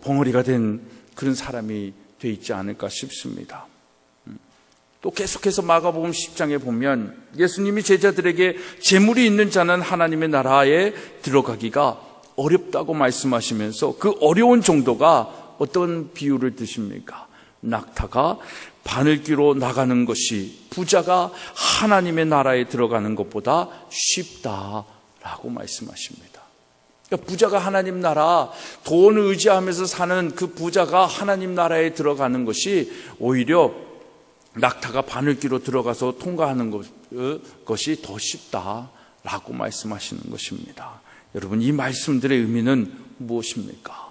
벙어리가 된 그런 사람이 돼 있지 않을까 싶습니다. 또 계속해서 마가복음 10장에 보면 예수님이 제자들에게 재물이 있는 자는 하나님의 나라에 들어가기가 어렵다고 말씀하시면서 그 어려운 정도가 어떤 비유를 드십니까? 낙타가 바늘귀로 나가는 것이 부자가 하나님의 나라에 들어가는 것보다 쉽다라고 말씀하십니다. 그러니까 부자가 하나님 나라, 돈을 의지하면서 사는 그 부자가 하나님 나라에 들어가는 것이 오히려 낙타가 바늘귀로 들어가서 통과하는 것이 더 쉽다라고 말씀하시는 것입니다. 여러분, 이 말씀들의 의미는 무엇입니까?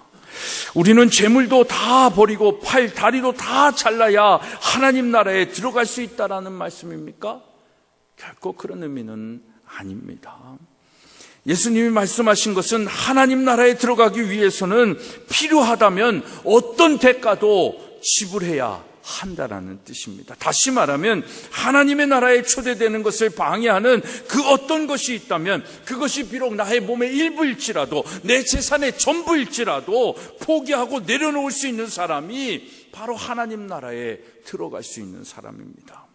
우리는 재물도 다 버리고 팔, 다리도 다 잘라야 하나님 나라에 들어갈 수 있다라는 말씀입니까? 결코 그런 의미는 아닙니다. 예수님이 말씀하신 것은 하나님 나라에 들어가기 위해서는 필요하다면 어떤 대가도 지불해야 한다라는 뜻입니다. 다시 말하면 하나님의 나라에 초대되는 것을 방해하는 그 어떤 것이 있다면, 그것이 비록 나의 몸의 일부일지라도, 내 재산의 전부일지라도 포기하고 내려놓을 수 있는 사람이 바로 하나님 나라에 들어갈 수 있는 사람입니다.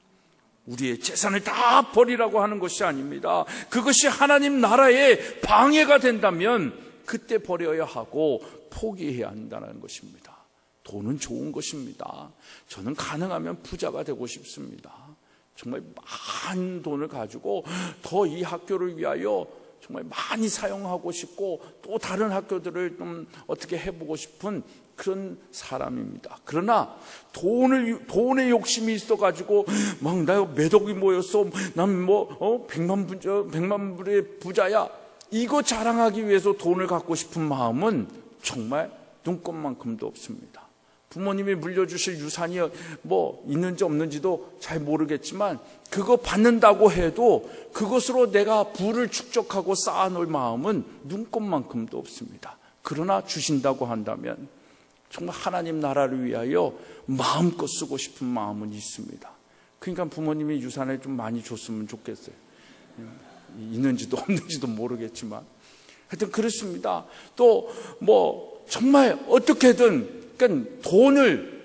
우리의 재산을 다 버리라고 하는 것이 아닙니다. 그것이 하나님 나라에 방해가 된다면 그때 버려야 하고 포기해야 한다는 것입니다. 돈은 좋은 것입니다. 저는 가능하면 부자가 되고 싶습니다. 정말 많은 돈을 가지고 더 이 학교를 위하여 정말 많이 사용하고 싶고, 또 다른 학교들을 좀 어떻게 해보고 싶은 그런 사람입니다. 그러나 돈의 욕심이 있어가지고 막 나 몇 억이 모였어, 난 100만 불의 부자야, 이거 자랑하기 위해서 돈을 갖고 싶은 마음은 정말 눈꼽만큼도 없습니다. 부모님이 물려주실 유산이 있는지 없는지도 잘 모르겠지만, 그거 받는다고 해도 그것으로 내가 부를 축적하고 쌓아놓을 마음은 눈꼽만큼도 없습니다. 그러나 주신다고 한다면 정말 하나님 나라를 위하여 마음껏 쓰고 싶은 마음은 있습니다. 그러니까 부모님이 유산을 좀 많이 줬으면 좋겠어요. 있는지도 없는지도 모르겠지만 하여튼 그렇습니다. 또 정말 어떻게든, 그러니까 돈을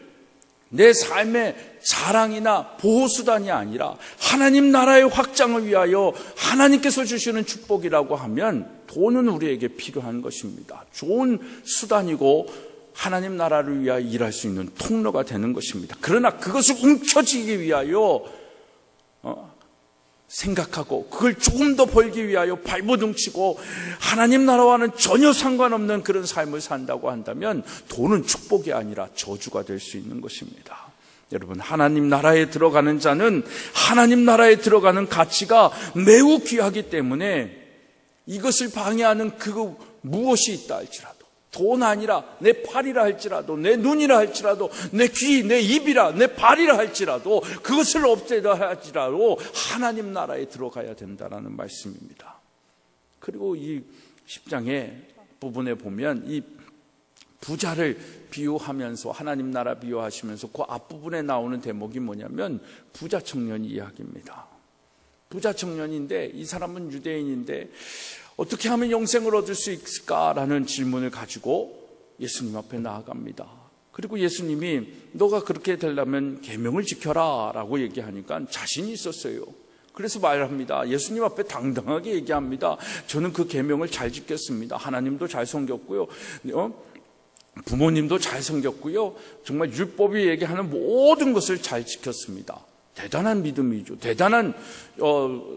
내 삶의 자랑이나 보호수단이 아니라 하나님 나라의 확장을 위하여 하나님께서 주시는 축복이라고 하면 돈은 우리에게 필요한 것입니다. 좋은 수단이고 하나님 나라를 위하여 일할 수 있는 통로가 되는 것입니다. 그러나 그것을 움켜쥐기 위하여 생각하고 그걸 조금 더 벌기 위하여 발버둥치고 하나님 나라와는 전혀 상관없는 그런 삶을 산다고 한다면 돈은 축복이 아니라 저주가 될 수 있는 것입니다. 여러분, 하나님 나라에 들어가는 자는 하나님 나라에 들어가는 가치가 매우 귀하기 때문에 이것을 방해하는 그 무엇이 있다 할지라도, 돈 아니라 내 팔이라 할지라도, 내 눈이라 할지라도, 내 귀, 내 입이라, 내 발이라 할지라도, 그것을 없애다 할지라도 하나님 나라에 들어가야 된다는 말씀입니다. 그리고 이 10장의 부분에 보면 이 부자를 비유하면서, 하나님 나라 비유하시면서 그 앞부분에 나오는 대목이 뭐냐면 부자 청년 이야기입니다. 부자 청년인데, 이 사람은 유대인인데 어떻게 하면 영생을 얻을 수 있을까라는 질문을 가지고 예수님 앞에 나아갑니다. 그리고 예수님이 너가 그렇게 되려면 계명을 지켜라 라고 얘기하니까 자신이 있었어요. 그래서 말합니다. 예수님 앞에 당당하게 얘기합니다. 저는 그 계명을 잘 지켰습니다. 하나님도 잘 섬겼고요, 부모님도 잘 섬겼고요, 정말 율법이 얘기하는 모든 것을 잘 지켰습니다. 대단한 믿음이죠. 대단한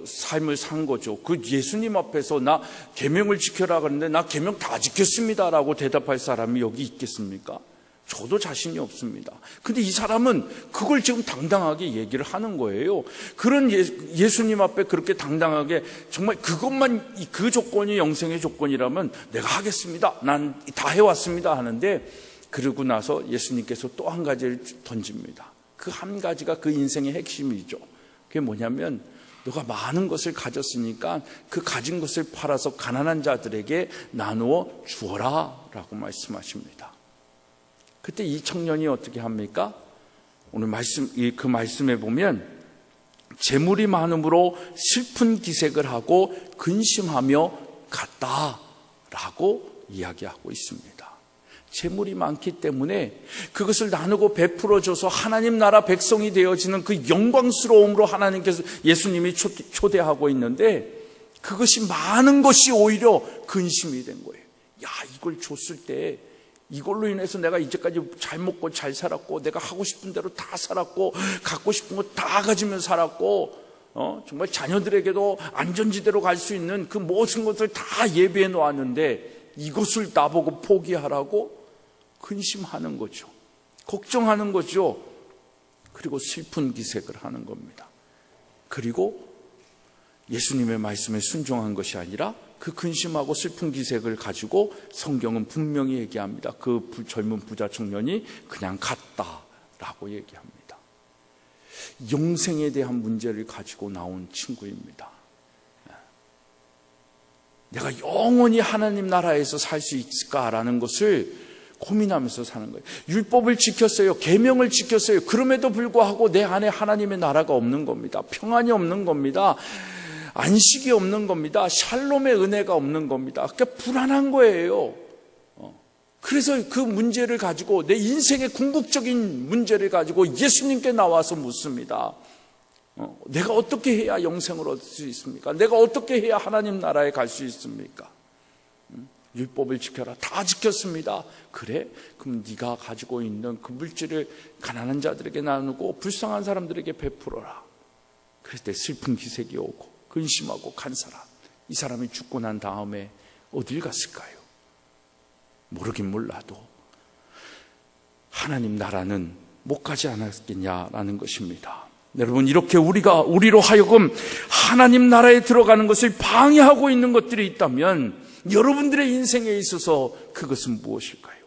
삶을 산 거죠. 그 예수님 앞에서 나 계명을 지켜라 그러는데 나 계명 다 지켰습니다라고 대답할 사람이 여기 있겠습니까? 저도 자신이 없습니다. 근데 이 사람은 그걸 지금 당당하게 얘기를 하는 거예요. 그런 예수님 앞에 그렇게 당당하게 정말 그것만, 그 조건이 영생의 조건이라면 내가 하겠습니다, 난 다 해왔습니다 하는데, 그러고 나서 예수님께서 또 한 가지를 던집니다. 그 한 가지가 그 인생의 핵심이죠. 그게 뭐냐면 너가 많은 것을 가졌으니까 그 가진 것을 팔아서 가난한 자들에게 나누어 주어라 라고 말씀하십니다. 그때 이 청년이 어떻게 합니까? 오늘 그 말씀에 보면 재물이 많음으로 슬픈 기색을 하고 근심하며 갔다라고 이야기하고 있습니다. 재물이 많기 때문에 그것을 나누고 베풀어줘서 하나님 나라 백성이 되어지는 그 영광스러움으로 하나님께서 예수님이 초대하고 있는데, 그것이 많은 것이 오히려 근심이 된 거예요. 야, 이걸 줬을 때 이걸로 인해서 내가 이제까지 잘 먹고 잘 살았고, 내가 하고 싶은 대로 다 살았고, 갖고 싶은 거 다 가지면 살았고, 정말 자녀들에게도 안전지대로 갈 수 있는 그 모든 것을 다 예비해 놓았는데 이것을 나보고 포기하라고 근심하는 거죠. 걱정하는 거죠. 그리고 슬픈 기색을 하는 겁니다. 그리고 예수님의 말씀에 순종한 것이 아니라 그 근심하고 슬픈 기색을 가지고 성경은 분명히 얘기합니다. 그 젊은 부자 청년이 그냥 갔다라고 얘기합니다. 영생에 대한 문제를 가지고 나온 친구입니다. 내가 영원히 하나님 나라에서 살 수 있을까라는 것을 고민하면서 사는 거예요. 율법을 지켰어요. 계명을 지켰어요. 그럼에도 불구하고 내 안에 하나님의 나라가 없는 겁니다. 평안이 없는 겁니다. 안식이 없는 겁니다. 샬롬의 은혜가 없는 겁니다. 그러니까 불안한 거예요. 그래서 그 문제를 가지고, 내 인생의 궁극적인 문제를 가지고 예수님께 나와서 묻습니다. 내가 어떻게 해야 영생을 얻을 수 있습니까? 내가 어떻게 해야 하나님 나라에 갈 수 있습니까? 율법을 지켜라. 다 지켰습니다. 그래? 그럼 네가 가지고 있는 그 물질을 가난한 자들에게 나누고 불쌍한 사람들에게 베풀어라. 그럴 때 슬픈 기색이 오고 근심하고 간 사람, 이 사람이 죽고 난 다음에 어딜 갔을까요? 모르긴 몰라도 하나님 나라는 못 가지 않았겠냐라는 것입니다. 여러분, 이렇게 우리로 하여금 하나님 나라에 들어가는 것을 방해하고 있는 것들이 있다면 여러분들의 인생에 있어서 그것은 무엇일까요?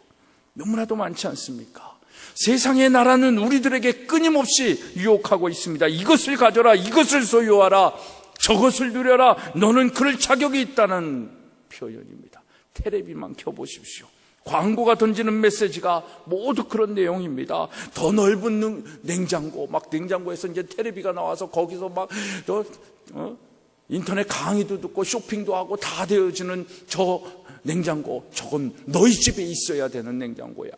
너무나도 많지 않습니까? 세상의 나라는 우리들에게 끊임없이 유혹하고 있습니다. 이것을 가져라, 이것을 소유하라, 저것을 누려라, 너는 그럴 자격이 있다는 표현입니다. 텔레비만 켜보십시오. 광고가 던지는 메시지가 모두 그런 내용입니다. 더 넓은 냉장고, 막 냉장고에서 이제 텔레비가 나와서 거기서 막 인터넷 강의도 듣고 쇼핑도 하고 다 되어지는 저 냉장고, 저건 너희 집에 있어야 되는 냉장고야.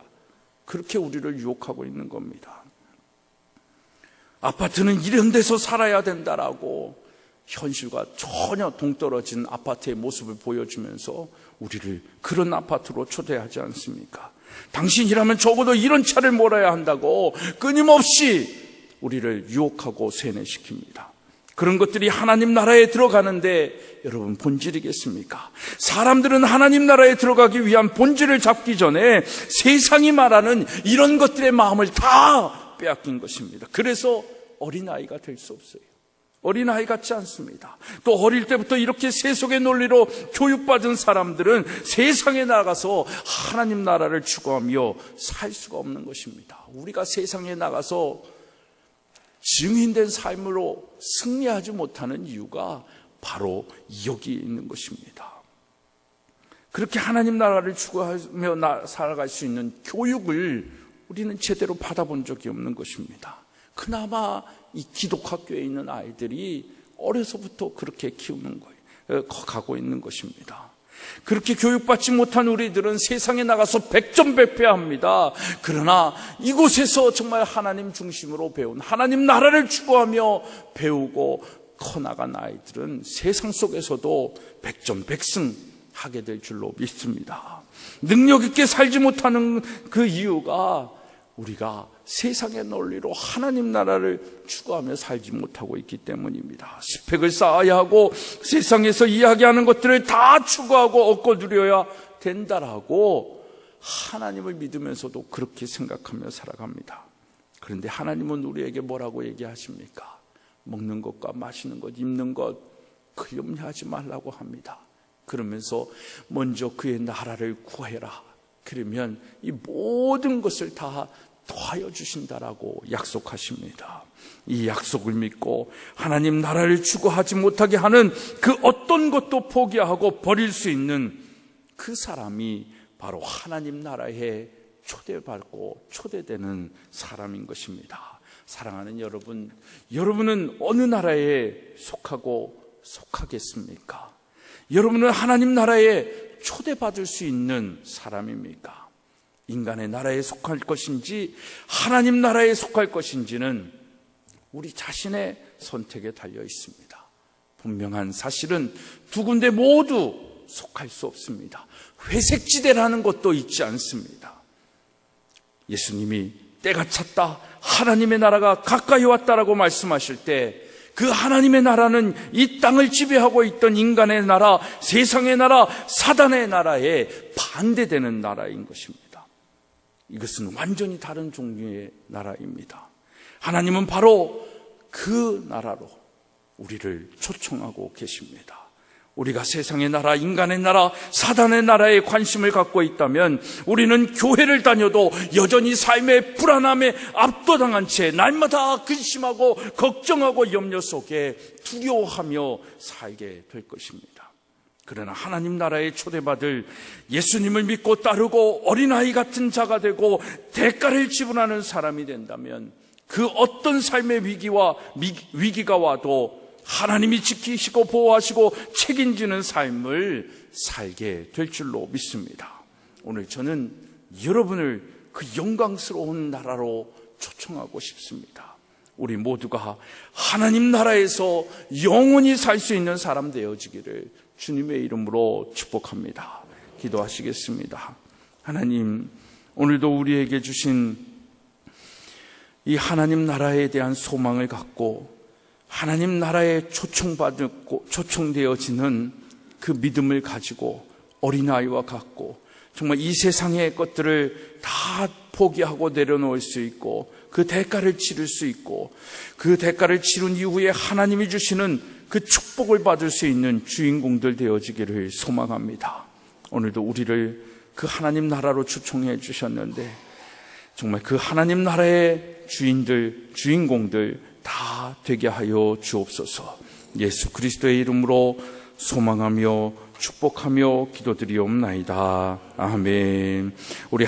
그렇게 우리를 유혹하고 있는 겁니다. 아파트는 이런 데서 살아야 된다라고 현실과 전혀 동떨어진 아파트의 모습을 보여주면서 우리를 그런 아파트로 초대하지 않습니까? 당신이라면 적어도 이런 차를 몰아야 한다고 끊임없이 우리를 유혹하고 세뇌시킵니다. 그런 것들이 하나님 나라에 들어가는데 여러분, 본질이겠습니까? 사람들은 하나님 나라에 들어가기 위한 본질을 잡기 전에 세상이 말하는 이런 것들의 마음을 다 빼앗긴 것입니다. 그래서 어린아이가 될 수 없어요. 어린아이 같지 않습니다. 또 어릴 때부터 이렇게 세속의 논리로 교육받은 사람들은 세상에 나가서 하나님 나라를 추구하며 살 수가 없는 것입니다. 우리가 세상에 나가서 증인된 삶으로 승리하지 못하는 이유가 바로 여기 있는 것입니다. 그렇게 하나님 나라를 추구하며 살아갈 수 있는 교육을 우리는 제대로 받아본 적이 없는 것입니다. 그나마 이 기독학교에 있는 아이들이 어려서부터 그렇게 키우는 거예요. 가고 있는 것입니다. 그렇게 교육받지 못한 우리들은 세상에 나가서 백전백패합니다. 그러나 이곳에서 정말 하나님 중심으로 배운, 하나님 나라를 추구하며 배우고 커나간 아이들은 세상 속에서도 백전백승하게 될 줄로 믿습니다. 능력 있게 살지 못하는 그 이유가 우리가 세상의 논리로 하나님 나라를 추구하며 살지 못하고 있기 때문입니다. 스펙을 쌓아야 하고 세상에서 이야기하는 것들을 다 추구하고 얻고 누려야 된다라고 하나님을 믿으면서도 그렇게 생각하며 살아갑니다. 그런데 하나님은 우리에게 뭐라고 얘기하십니까? 먹는 것과 마시는 것, 입는 것 염려하지 말라고 합니다. 그러면서 먼저 그의 나라를 구해라. 그러면 이 모든 것을 다 더하여 주신다라고 약속하십니다. 이 약속을 믿고 하나님 나라를 추구하지 못하게 하는 그 어떤 것도 포기하고 버릴 수 있는 그 사람이 바로 하나님 나라에 초대받고 초대되는 사람인 것입니다. 사랑하는 여러분, 여러분은 어느 나라에 속하겠습니까? 여러분은 하나님 나라에 초대받을 수 있는 사람입니까? 인간의 나라에 속할 것인지 하나님 나라에 속할 것인지는 우리 자신의 선택에 달려 있습니다. 분명한 사실은 두 군데 모두 속할 수 없습니다. 회색지대라는 것도 있지 않습니다. 예수님이 때가 찼다, 하나님의 나라가 가까이 왔다라고 말씀하실 때 그 하나님의 나라는 이 땅을 지배하고 있던 인간의 나라, 세상의 나라, 사단의 나라에 반대되는 나라인 것입니다. 이것은 완전히 다른 종류의 나라입니다. 하나님은 바로 그 나라로 우리를 초청하고 계십니다. 우리가 세상의 나라, 인간의 나라, 사단의 나라에 관심을 갖고 있다면 우리는 교회를 다녀도 여전히 삶의 불안함에 압도당한 채 날마다 근심하고 걱정하고 염려 속에 두려워하며 살게 될 것입니다. 그러나 하나님 나라에 초대받을 예수님을 믿고 따르고 어린아이 같은 자가 되고 대가를 지불하는 사람이 된다면 그 어떤 삶의 위기가 와도 하나님이 지키시고 보호하시고 책임지는 삶을 살게 될 줄로 믿습니다. 오늘 저는 여러분을 그 영광스러운 나라로 초청하고 싶습니다. 우리 모두가 하나님 나라에서 영원히 살 수 있는 사람 되어지기를 주님의 이름으로 축복합니다. 기도하시겠습니다. 하나님, 오늘도 우리에게 주신 이 하나님 나라에 대한 소망을 갖고 하나님 나라에 초청받고 초청되어지는 그 믿음을 가지고 어린아이와 같고 정말 이 세상의 것들을 다 포기하고 내려놓을 수 있고 그 대가를 치를 수 있고 그 대가를 치른 이후에 하나님이 주시는 그 축복을 받을 수 있는 주인공들 되어지기를 소망합니다. 오늘도 우리를 그 하나님 나라로 초청해 주셨는데 정말 그 하나님 나라의 주인공들 다 되게 하여 주옵소서. 예수 그리스도의 이름으로 소망하며 축복하며 기도드리옵나이다. 아멘. 우리